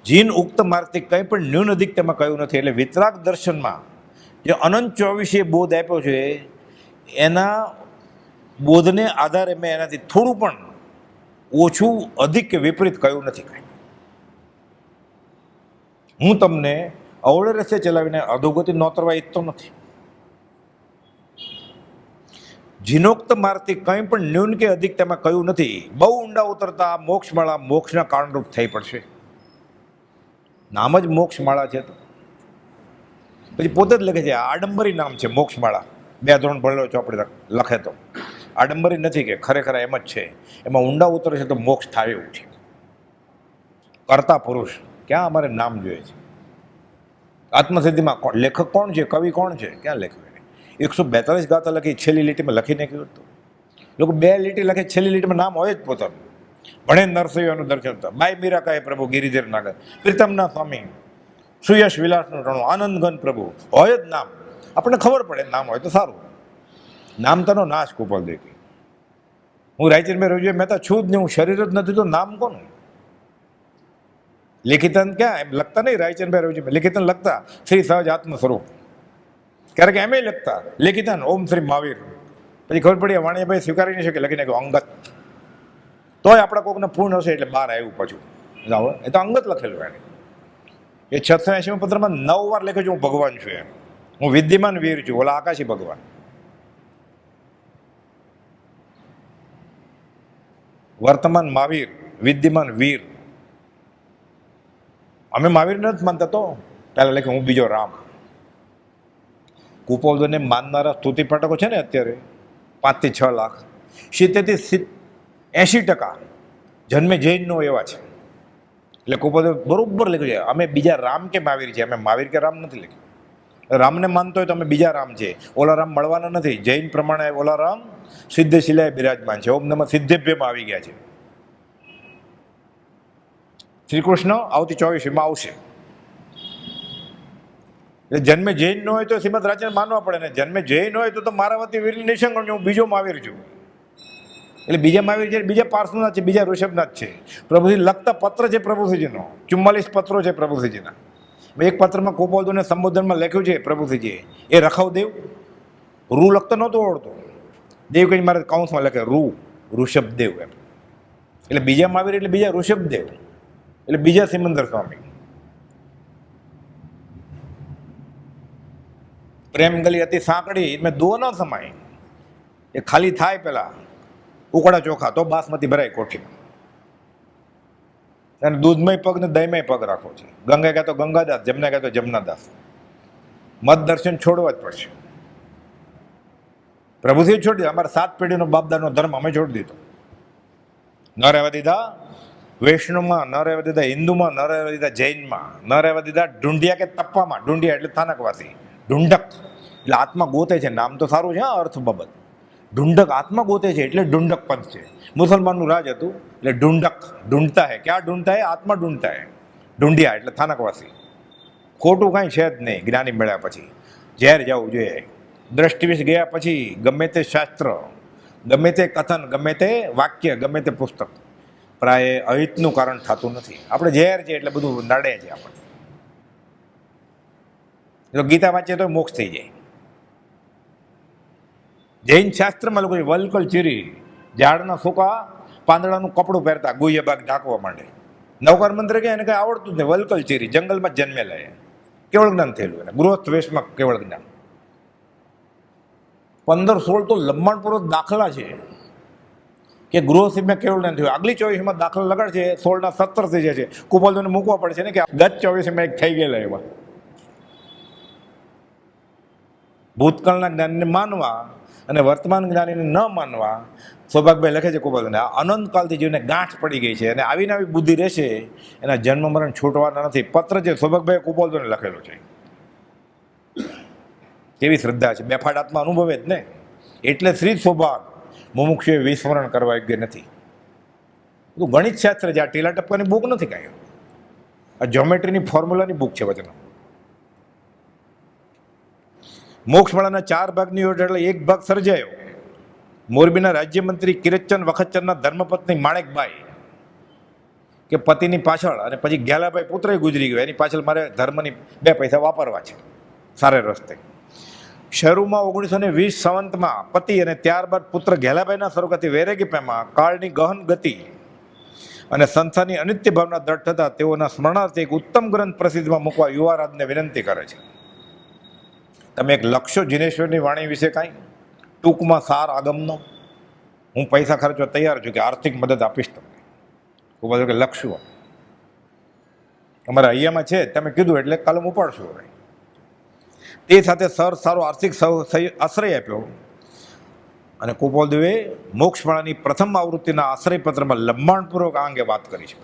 જીન ઉક્ત માર્ગથી કંઈ પણ ન્યૂન અધિક તેમાં કહ્યું નથી. એટલે વિતરાગ દર્શનમાં જે અનંત 24 બોધ આપ્યો છે એના બોધને આધારે મેં એનાથી થોડું પણ ઓછું અધિક કે વિપરીત કહ્યું નથી કાંઈ. હું તમને અવળે રસ્તે ચલાવીને અધોગતિ નોતરવા ઈચ્છતો નથી. જીનોક્ત માર્ગથી કંઈ પણ ન્યૂન કે અધિક તેમાં કહ્યું નથી. બહુ ઊંડા ઉતરતા મોક્ષમાળા મોક્ષના કારણરૂપ થઈ પડશે. નામ જ મોક્ષમાળા છે. તો પછી પોતે જ લખે છે આડંબરી નામ છે મોક્ષમાળા. 2 ધોરણ ભણેલો ચોપડી લખે તો આડંબરી નથી કે ખરેખર એમ જ છે. એમાં ઊંડા ઉતરે છે તો મોક્ષ થાય એવું છે. કરતા પુરુષ ક્યાં અમારે નામ જોઈએ છે? આત્મસિદ્ધિમાં લેખક કોણ છે? કવિ કોણ છે? ક્યાં લખ્યું? 142 ગાથા લખી છેલ્લી લીટીમાં લખીને કહ્યું હતું. લોકો 2 લીટી લખે, છેલ્લી લીટીમાં નામ હોય જ પોતાનું. ભણે નરસૈયાનું દર્શન થતા, બાઈ મીરા કહે પ્રભુ ગિરિધર નાગર, પ્રીતમના સ્વામી, સુયશ વિલાસનું રણું, આનંદઘન પ્રભુ, હોય જ નામ. આપણને ખબર પડે નામ હોય તો સારું. નામ તનો નાશ કુપલ દેખી. હું રાયચંદ રોજે મહેતા છું જ નહીં, હું શરીર જ નથી તો નામ કોનું? લેખિતન ક્યાં એમ લખતા નહીં. રાયચંદભાઈ રોજી લેખિતન લખતા શ્રી સહજ આત્મ સ્વરૂપ, ક્યારેક એમ લખતા લેખિતન ઓમ શ્રી મહાવીર. પછી ખબર પડી વાણિયાભાઈ સ્વીકારી નહીં શકે, લખી નાખ્યું અંગત. તોય આપણા કોકને પૂર્ણ હશે એટલે બહાર આવ્યું પાછું. એ તો અંગત લખેલું એને. એ 680 પત્રમાં 9 વાર લખ્યું છે હું ભગવાન છું એમ, હું વિદ્યમાન વીર છું, ઓલા આકાશી ભગવાન. વર્તમાન મહાવીર, વિદ્યમાન વીર. અમે મહાવીર નથી માનતા. તો પહેલાં લખ્યું હું બીજો રામ. કુપોદને માનનારા સ્તુતિ પાઠકો છે ને અત્યારે 5 થી 6 લાખ, 70 થી 80% જન્મે જૈનનો એવા છે. એટલે કુપોદે બરોબર લખ્યું છે અમે બીજા રામ કે મહાવીર છે. અમે મહાવીર કે રામ નથી લખ્યું. રામને માનતો હોય તો અમે બીજા રામ છે. ઓલા રામ મળવાના નથી. જૈન પ્રમાણે ઓલા રામ સિદ્ધ શિલાએ બિરાજમાન છે. ઓમ નમઃ સિદ્ધેભ્યમાં આવી ગયા છે. શ્રી કૃષ્ણ આવતી 24મીમાં આવશે. એટલે જન્મે જૈન ન હોય તો શ્રીમદ રાજચંદ્ર માનવા પડે ને. જન્મે જૈન હોય તો મારા વતી વીર નિશંક હું બીજો મહાવીર છું. એટલે બીજા મહાવીર છે, બીજા પાર્શ્વનાથ છે, બીજા ઋષભનાથ છે. પ્રભુજી લખતા પત્ર છે પ્રભુજીનો, 44 પત્રો છે પ્રભુજીના. એક પત્રમાં કુપોદને સંબોધનમાં લખ્યું છે પ્રભુજીએ, એ રખવદેવ રૂ લખતો નહોતો આવડતો. દેવ કંઈ મારે કાઉન્સમાં લખે રૂ ઋષભદેવ એમ. એટલે બીજા મહાવીર એટલે બીજા ઋષભદેવ, એટલે બીજા સિમંદર સ્વામી. પ્રેમ ગલી હતી સાંકડી, મેં દો ન સમાય. એ ખાલી થાય પેલા ઉકળા ચોખા તો બાસમતી ભરાય કોઠીમાં. અને દૂધમય પગ ને દહીંમય પગ રાખવો છે. ગંગા કહે તો ગંગાદાસ, જમના કહે તો જમનાદાસ. મત દર્શન છોડવા જ પડશે. પ્રભુથી છોડી દીધા. અમારા 7 પેઢીનો બાપદાનો ધર્મ અમે છોડી દીધો. ન રહેવા દીધા વૈષ્ણવમાં, ન રહેવા દીધા હિન્દુમાં, ન રહેવા દીધા જૈનમાં, ન રહેવા દીધા ઢૂંઢિયા કે તપ્પામાં. ઢૂંઢિયા એટલે સ્થાનકવાસી, ઢૂંઢક એટલે આત્મા ગોતે છે. નામ તો સારું છે અર્થ બાબત. ઢૂંઢક આત્મા ગોતે છે એટલે ઢૂંઢક પંથ છે. મુસલમાનનું રાજ હતું એટલે ઢૂંઢક, ઢૂંઢતા હે. ક્યાં ઢૂંઢતા હે? આત્મા ઢૂંઢતા હે. ઢૂંઢિયા એટલે સ્થાનકવાસી. ખોટું કાંઈ છે જ નહીં. જ્ઞાની મળ્યા પછી ઝેર જવું જોઈએ. દ્રષ્ટિવિશ ગયા પછી ગમે તે શાસ્ત્ર, ગમે તે કથન, ગમે તે વાક્ય, ગમે તે પુસ્તક પ્રાય અહિતનું કારણ થતું નથી. આપણે ઝેર છે એટલે બધું નડે છે આપણને. જો ગીતા વાંચીએ તો મોક્ષ થઈ જાય. જૈન શાસ્ત્રમાં લોકો વલકલ ચીરી ઝાડના સૂકા પાંદડાનું કપડું પહેરતા, ગુહ્ય ભાગ ઢાંકવા માંડે. નવકાર મંત્ર કે એને કંઈ આવડતું જ નહીં. વલકલ ચીરી જંગલમાં જન્મેલા, કેવળ જ્ઞાન થયેલું એને, ગૃહસ્થ વેશમાં કેવળ જ્ઞાન. 15-16 તો લંબાણપૂર્વક દાખલા છે કે ગૃહસીમાં કેવળ નથી થયું. આગલી 24માં દાખલા લગાડશે, 16ના 17 થઈ જાય છે. કુપાલજીને મૂકવા પડે છે ને કે ગત 24માં એક થઈ ગયેલા એવા. ભૂતકાળના જ્ઞાનને માનવા અને વર્તમાન જ્ઞાનીને ન માનવા. સૌભાગભાઈ લખે છે કુપાલજીને, આ અનંતકાલથી જીવને ગાંઠ પડી ગઈ છે અને આવીને આવી બુદ્ધિ રહેશે, એના જન્મ મરણ છૂટવાના નથી. પત્ર છે સૌભાગભાઈ કુપાલજીને લખેલો છે. કેવી શ્રદ્ધા છે, બેફાડ આત્મા અનુભવે જ ને. એટલે શ્રી સૌભાગ મુમુક્ષુએ વિસ્મરણ કરવા યોગ્ય નથી. બધું ગણિત શાસ્ત્ર છે. આ ટીલા ટપકાની બુક નથી કાંઈ, આ જ્યોમેટ્રીની ફોર્મ્યુલાની બુક છે વચન. મોક્ષમાળાના 4 ભાગની યોજના એટલે એક ભાગ સર્જાયો. મોરબીના રાજ્યમંત્રી કિરચંદ વખતચંદના ધર્મપત્ની માણેકબાઈ કે પતિની પાછળ, અને પછી ગેલાભાઈ પુત્રએ ગુજરી ગયો, એની પાછળ મારે ધર્મની 2 પૈસા વાપરવા છે સારે રસ્તે. શરૂમાં 1920 સંવંતમાં પતિ અને ત્યારબાદ પુત્ર ઘેલાભાઈના સ્વર્ગથી વૈરાગી પ્રેમમાં કાળની ગહન ગતિ અને સંસ્થાની અનિત્ય ભાવના દ્રઢ થતા તેઓના સ્મરણાર્થે એક ઉત્તમ ગ્રંથ પ્રસિદ્ધમાં મૂકવા યુવારાજને વિનંતી કરે છે. તમે એક લખશો જિનેશ્વરની વાણી વિશે કાંઈ ટૂંકમાં સાર આગમનો? હું પૈસા ખર્ચવા તૈયાર છું કે આર્થિક મદદ આપીશ તમને. હું બધું કે લખશું અમારા અહીંયામાં છે, તમે કીધું એટલે કલમ ઉપાડશું હવે. તે સાથે સર સારો આર્થિક આશ્રય આપ્યો અને કુપાલદેવે મોક્ષમાળાની પ્રથમ આવૃત્તિના આશ્રયપત્રમાં લંબાણપૂર્વક આ અંગે વાત કરી છે.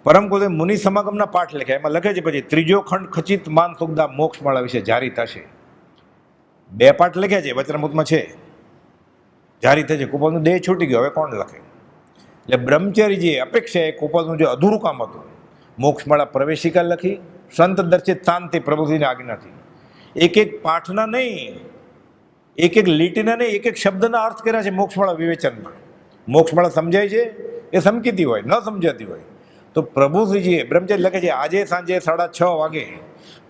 પરમ કુલદેવ મુનિ સમાગમના પાઠ લખ્યા, એમાં લખે છે પછી 3જો ખંડ ખચિત માન સુગદા મોક્ષમાળા વિશે જારી થશે. 2 પાઠ લખ્યા છે, વચનામૃતમાં છે, જારી થશે. કુપાલનું દેહ છૂટી ગયો, હવે કોણ લખે? એટલે બ્રહ્મચારી જે અપેક્ષા એ કુપાલનું જે અધૂરું કામ હતું, મોક્ષમાળા પ્રવેશિકા લખી, સંત દર્શિત શાંતિ પ્રભુજીની આજ્ઞાથી. એક પાઠના નહીં, એક લીટીના નહીં, એક શબ્દના અર્થ કર્યા છે મોક્ષમાળા વિવેચનમાં. મોક્ષમાળા સમજાય છે એ સમકીતી હોય, ન સમજાતી હોય તો પ્રભુશ્રીજીએ બ્રહ્મચારી લખે છે આજે સાંજે 6:30 વાગે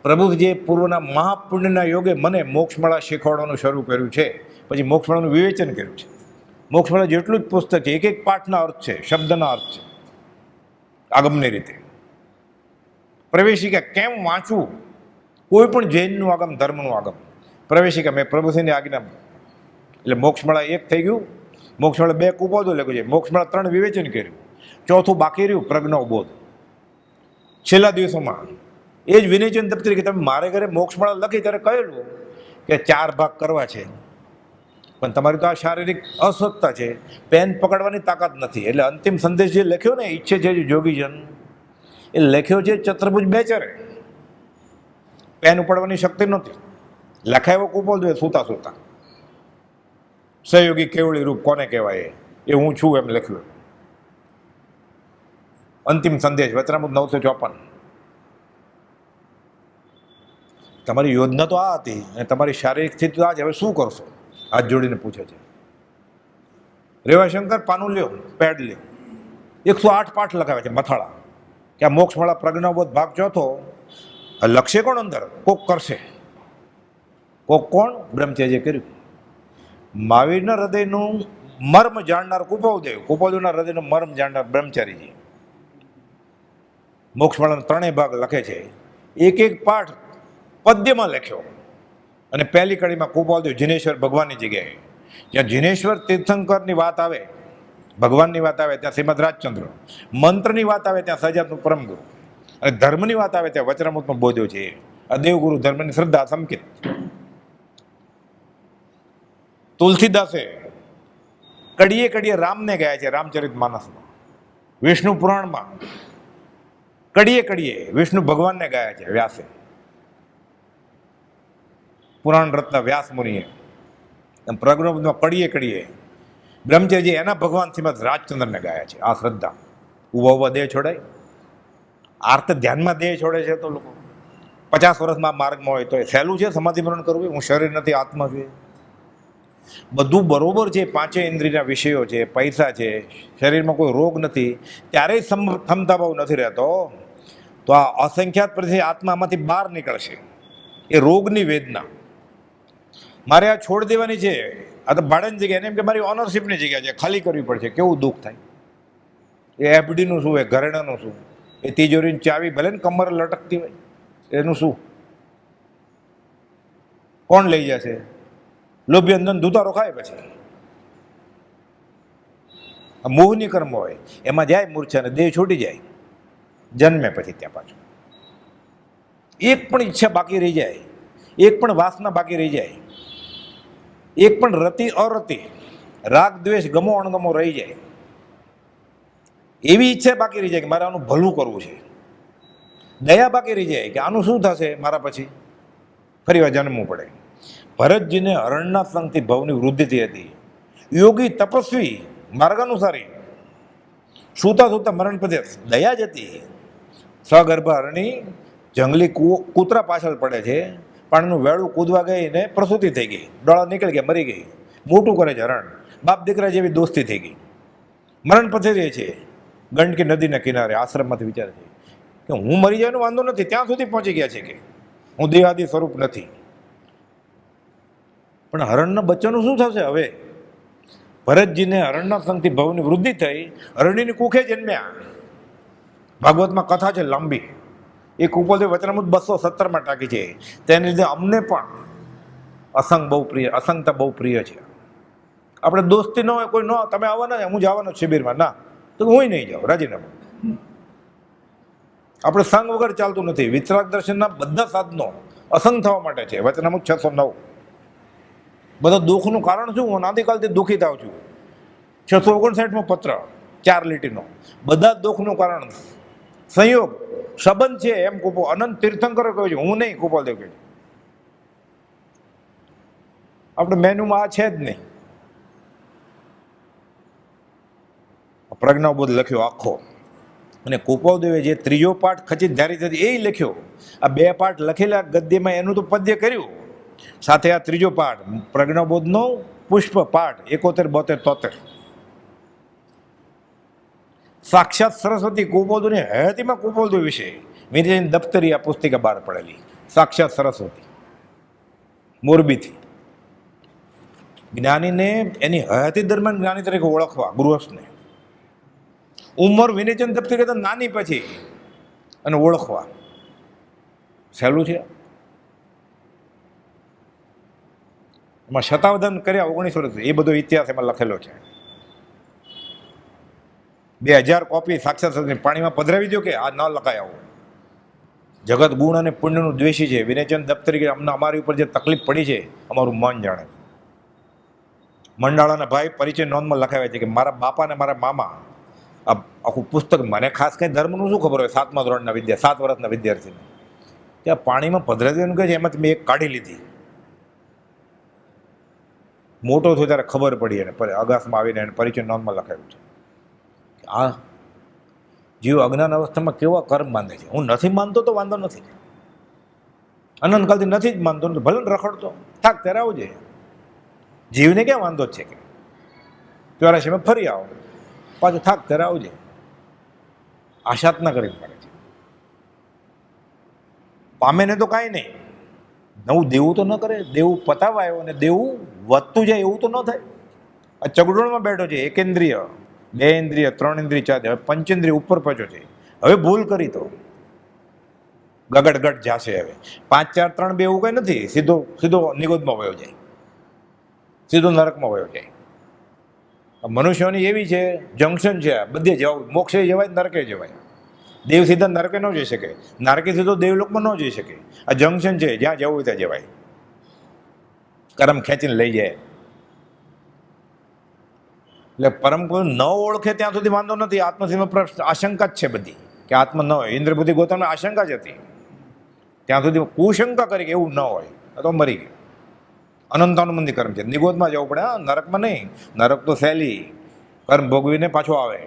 પ્રભુજીએ પૂર્વના મહાપુણ્યના યોગે મને મોક્ષમાળા શીખવાડવાનું શરૂ કર્યું છે. પછી મોક્ષમાળાનું વિવેચન કર્યું છે. મોક્ષમાળા જેટલું જ પુસ્તક છે, એક પાઠના અર્થ છે, શબ્દના અર્થ છે આગમની રીતે. પ્રવેશિકા કેમ વાંચવું? કોઈ પણ જૈનનું આગમ, ધર્મનું આગમ. પ્રવેશિકા મેં પ્રભુશ્રીની આજ્ઞા, એટલે મોક્ષમાળા 1 થઈ ગયું. મોક્ષમાળા 2 કુપાલજો લખ્યું છે. મોક્ષમાળા 3 વિવેચન કર્યું. 4થું બાકી રહ્યું પ્રજ્ઞાબોધ. છેલ્લા દિવસોમાં એ જ વિનયચંદ દપ્તરી કે તમે મારે ઘરે મોક્ષમાળા લખી ત્યારે કહેલું કે 4 ભાગ કરવા છે, પણ તમારી તો આ શારીરિક અસ્વસ્થતા છે, પેન પકડવાની તાકાત નથી. એટલે અંતિમ સંદેશ જે લખ્યો ને ઈચ્છે છે જોગીજન, એ લખ્યો છે ચતુર્ભુજ બેચરે. પેન ઉપાડવાની શક્તિ નહોતી. લખાયો કુપાલદેવે સૂતા સૂતા. સહયોગી કેવળી રૂપ કોને કહેવાય એ હું છું એમ લખ્યું. અંતિમ સંદેશ વચનામૃત 954. તમારી યોજના તો આ હતી અને તમારી શારીરિક સ્થિતિ આ જ, હવે શું કરશો? હાથ જોડીને પૂછે છે. રેવાશંકર પાનું લ્યો, પેડ લ્યો. 108 પાઠ લખાવે છે મથાળા કે આ મોક્ષમાળા પ્રજ્ઞાબોધ ભાગ 4થો. લખશે કોણ અંદર? કોક કરશે. કોક કોણ? બ્રહ્મચર્ય કર્યું. મહાવીરના હૃદયનું મર્મ જાણનાર કુપાલદેવ, કુપાલદેવના હૃદયનું મર્મ જાણનાર બ્રહ્મચારીજી મોક્ષમાળાના 3 ભાગ લખે છે. એક પાઠ પદ્યમાં લખ્યો અને પહેલી કડીમાં કુપાલદેવ જિનેશ્વર ભગવાનની જગ્યાએ, જ્યાં જિનેશ્વર તીર્થંકરની વાત આવે, ભગવાનની વાત આવે ત્યાં શ્રીમદ રાજચંદ્ર, મંત્રની વાત આવે ત્યાં સહજાતનું પરમગુરુ, અને ધર્મની વાત આવે ત્યાં વચનામૃતમાં બોધ્યો છે આ દેવગુરુ ધર્મની શ્રદ્ધા સંકેત. તુલસીદાસે કડીએ રામને ગયા છે રામચરિત માનસમાં. વિષ્ણુ પુરાણમાં કડીએ વિષ્ણુ ભગવાનને ગયા છે વ્યાસે. પુરાણ રત્ન વ્યાસ મુનિએ. પ્રજ્ઞાબોધમાં કડીએ બ્રહ્મચર્યજી એના ભગવાન શ્રીમદ રાજચંદ્રને ગયા છે. આ શ્રદ્ધા. ઉભા દેહ છોડાય, આર્ત ધ્યાનમાં દેહ છોડે છે તો લોકો 50 વર્ષમાં માર્ગમાં હોય તો એ સહેલું છે સમાધિ મરણ કરવું. હું શરીર નથી, આત્મા છે. બધું બરોબર છે, 5 ઇન્દ્રિયના વિષયો છે, પૈસા છે, શરીરમાં કોઈ રોગ નથી, ત્યારેય ક્ષમતા ભાવ નથી રહેતો, તો આ અસંખ્યાત પ્રતિ આત્મામાંથી બહાર નીકળશે. એ રોગની વેદના મારે આ છોડ દેવાની છે. આ તો ભાડાની જગ્યા, એમ કે મારી ઓનરશિપની જગ્યા છે, ખાલી કરવી પડશે. કેવું દુઃખ થાય. એ એફડીનું શું, એ ઘરેણાનું શું, એ તિજોરીની ચાવી ભલે ને કમરે લટકતી હોય એનું શું? કોણ લઈ જશે? લોભી અંધન દુતારો ખાય પછી મોહની કર્મ હોય એમાં જાય મૂર્છા અને દેહ છૂટી જાય, જન્મે પછી ત્યાં પાછું એક પણ ઈચ્છા બાકી રહી જાય, એક પણ વાસના બાકી રહી જાય, એક પણ રતિ અરતિ રાગ દ્વેષ ગમો અણગમો રહી જાય, એવી ઈચ્છા બાકી રહી જાય કે મારે આનું ભલું કરવું છે, દયા બાકી રહી જાય કે આનું શું થશે મારા પછી ફરી વાર જન્મવું પડે. ભરતજીને હરણના સંગથી ભવની વૃદ્ધિ થઈ હતી. યોગી તપસ્વી માર્ગાનુસારી સૂતા સૂતા મરણ પધે દયા જ હતી. સગર્ભ હરણી જંગલી કૂતરા પાછળ પડે છે, પાણીનું વેળું કૂદવા ગઈ ને પ્રસૂતિ થઈ ગઈ, ડોળા નીકળી ગયા, મરી ગઈ. મોટું કરે છે હરણ, બાપ દીકરા જેવી દોસ્તી થઈ ગઈ, મરણ પથે રહે છે. ગંડકી નદીના કિનારે આશ્રમમાંથી વિચારે છે કે હું મરી જાય વાંધો નથી, ત્યાં સુધી પહોંચી ગયા છે કે હું દેહાદી સ્વરૂપ નથી. પણ હરણના બચ્ચાનું શું થશે હવે? ભરતજીને હરણના સંગથી ભવની વૃદ્ધિ થઈ, હરણીની કુખે જન્મ્યા. ભાગવતમાં કથા છે લાંબી, એ કુપોલદેવ વચનામૃત 217માં ટાંકી છે. તેને લીધે અમને પણ અસંગ બહુ પ્રિય, અસંગતા બહુ પ્રિય છે. આપણે દોસ્તી ન હોય, કોઈ ન તમે આવવાના, હું જવાનો શિબિરમાં, ના તો હું નહીં જાઉં, રાજીનામું. આપણે સંગ વગર ચાલતું નથી. વિતરાગ દર્શનના બધા સાધનો અસંગ થવા માટે છે. વચનામૃત 609. બધા દુઃખનું કારણ શું? હું નાદિકાલથી દુઃખી થાઉં છું. 659મો પત્ર 4 લીટીનો. બધા દુઃખનું કારણ સંયોગ સંબંધ છે એમ કુપો અનંત તીર્થંકરો કહ્યું છે, હું નહીં, કુપાલદેવ કહે છે. આપણે મેન્યુમાં આ છે જ નહીં. પ્રજ્ઞાબોધ લખ્યો આખો, અને કુપાલદેવે જે ત્રીજો પાઠ ખચિત ધારી થતી એ લખ્યો. આ 2 પાઠ લખેલા ગદ્યમાં એનું તો પદ્ય કર્યું, સાથે આ ત્રીજો પાઠ પ્રજ્ઞાબોધનો પુષ્પ પાઠ 71, 72, 73. સાક્ષાત સરસ્વતી કુપોલદેવની હયાતીમાં કુપોલદેવ વિશે વિનયન દફતરી આ પુસ્તિકા બહાર પડેલી. સાક્ષાત સરસ્વતી મોરબીથી. જ્ઞાનીને એની હયાતી દરમિયાન જ્ઞાની તરીકે ઓળખવા ગૃહસ્થને. ઉંમર વિનેચન દફતરી કરતા નાની પછી અને ઓળખવા સહેલું છે? એમાં શતાવધાન કર્યા 19 વર્ષ, એ બધો ઇતિહાસ એમાં લખેલો છે. 2000 કોપી સાક્ષાત પાણીમાં પધરાવી દો કે આ ન લખાય આવું. જગત ગુણ અને પુણ્યનું દ્વેષી છે. વિનેચન દફતરી અમને અમારી ઉપર જે તકલીફ પડી છે અમારું મન જાણે. મંડાળાના ભાઈ પરિચય નોંધમાં લખાવ્યા છે કે મારા બાપા ને મારા મામા, આ આખું પુસ્તક, મને ખાસ કંઈ ધર્મનું શું ખબર હોય, 7મા ધોરણના 7 વર્ષના વિદ્યાર્થીને ત્યાં પાણીમાં પધરાવી દેવાનું કહે છે. એમાંથી મેં એક કાઢી લીધી. મોટો થયો ત્યારે ખબર પડી, એને અગાસમાં આવીને એને પરિચય નોંધમાં લખાયું છે. આ જીવ અજ્ઞાન અવસ્થામાં કેવા કર્મ બાંધે છે. હું નથી માનતો તો વાંધો નથી, અનંતકાલથી નથી જ માનતો, ભલે રખડતો થાક ત્યારે આવજે. જીવને ક્યાં વાંધો જ છે કે 84માં ફરી આવો, પાછું થાક ત્યારે આવજે. આશાત ના કરી પડે છે. પામે ને તો કાંઈ નહીં, નવું દેવું તો ન કરે. દેવું પતાવા આવ્યો અને દેવું વધતું જાય એવું તો ન થાય. આ ચગડોળમાં બેઠો છે, 1 ઇન્દ્રિય 2 ઇન્દ્રિય 3 ઇન્દ્રિય 4, હવે પંચેન્દ્રિય ઉપર પહોંચ્યો છે. હવે ભૂલ કરી તો ગગડગટ જાશે. હવે 5, 4, 3, 2 એવું કંઈ નથી. સીધો સીધો નિગોદમાં વયો જાય, સીધો નરકમાં વયો જાય. મનુષ્યોની એવી છે જંકશન છે, બધે જવું, મોક્ષે જવાય, નરકે જવાય. દેવ સીધા નરકે ન જઈ શકે, નરકે સીધો દેવલોકમાં ન જઈ શકે. આ જંકશન છે, જ્યાં જવું હોય ત્યાં જવાય. કરમ ખેંચીને લઈ જાય. એટલે પરમ ન ઓળખે ત્યાં સુધી વાંધો નથી. આત્મસિદ્ધમાં પ્રશ્ન આશંકા જ છે બધી, કે આત્મા ન હોય. ઇન્દ્ર બુદ્ધિ ગૌતમને આશંકા જ હતી. ત્યાં સુધી કુશંકા કરી કે એવું ન હોય તો મરી ગયું. અનંતાનુબંધી કર્મ છે. નિગોદમાં જવું પડે, હા, નરકમાં નહીં. નરક તો સહેલી, કર્મ ભોગવીને પાછો આવે.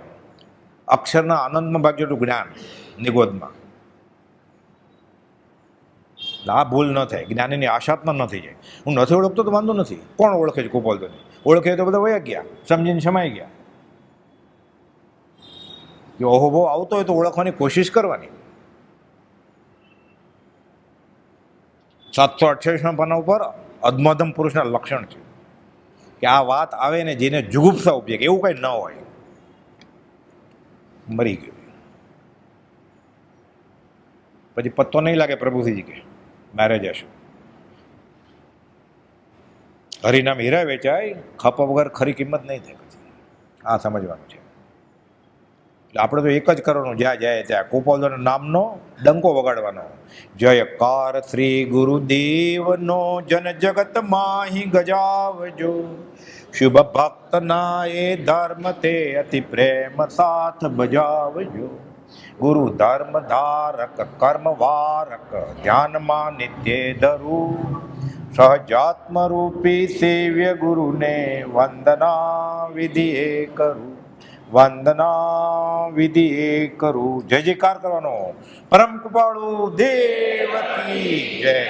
અક્ષરના આનંદમાં ભાગ જેટલું જ્ઞાન નિગોદમાં. આ ભૂલ ન થાય, જ્ઞાનીની આશાત્મા ન થઈ જાય. હું નથી ઓળખતો તો વાંધો નથી. કોણ ઓળખે છે કુપોલદેવને? ઓળખે તો બધા વયા ગયા, સમજીને સમાઈ ગયા. કે ઓહો બહુ આવતો હોય તો ઓળખવાની કોશિશ કરવાની. 728ના પાના ઉપર અધમધમ પુરુષના લક્ષણ છે કે આ વાત આવે ને જેને જુગુપ્સા ઉપજે, એવું કંઈ ન હોય, મરી ગયું. પછી પત્તો નહીં લાગે પ્રભુજીજી કે મેરેજ હશે. હરિનામ હીરા વેચાય, ખપ વગર ખરી કિંમત નહીં થાય. પછી આ સમજવાનું છે. એટલે આપણે તો એક જ કરવાનું, જ્યાં જાય ત્યાં ગોપાલદાસના નામનો ડંકો વગાડવાનો. જયકાર શ્રી ગુરુદેવનો જન જગત માહી ગજાવજો, શુભ ભક્તના એ ધર્મ તે અતિ પ્રેમ સાથ બજાવજો. ગુરુ ધર્મ ધારક કર્મ વારક ધ્યાનમાં નિત્ય ધરું, સહજાત્મ રૂપી સેવ્ય ગુરુને વંદના વિધિ એ કરું, વંદના વિધિ એ કરું. જય જયકાર કરવાનો. પરમ કૃપાળુ દેવ કી જય.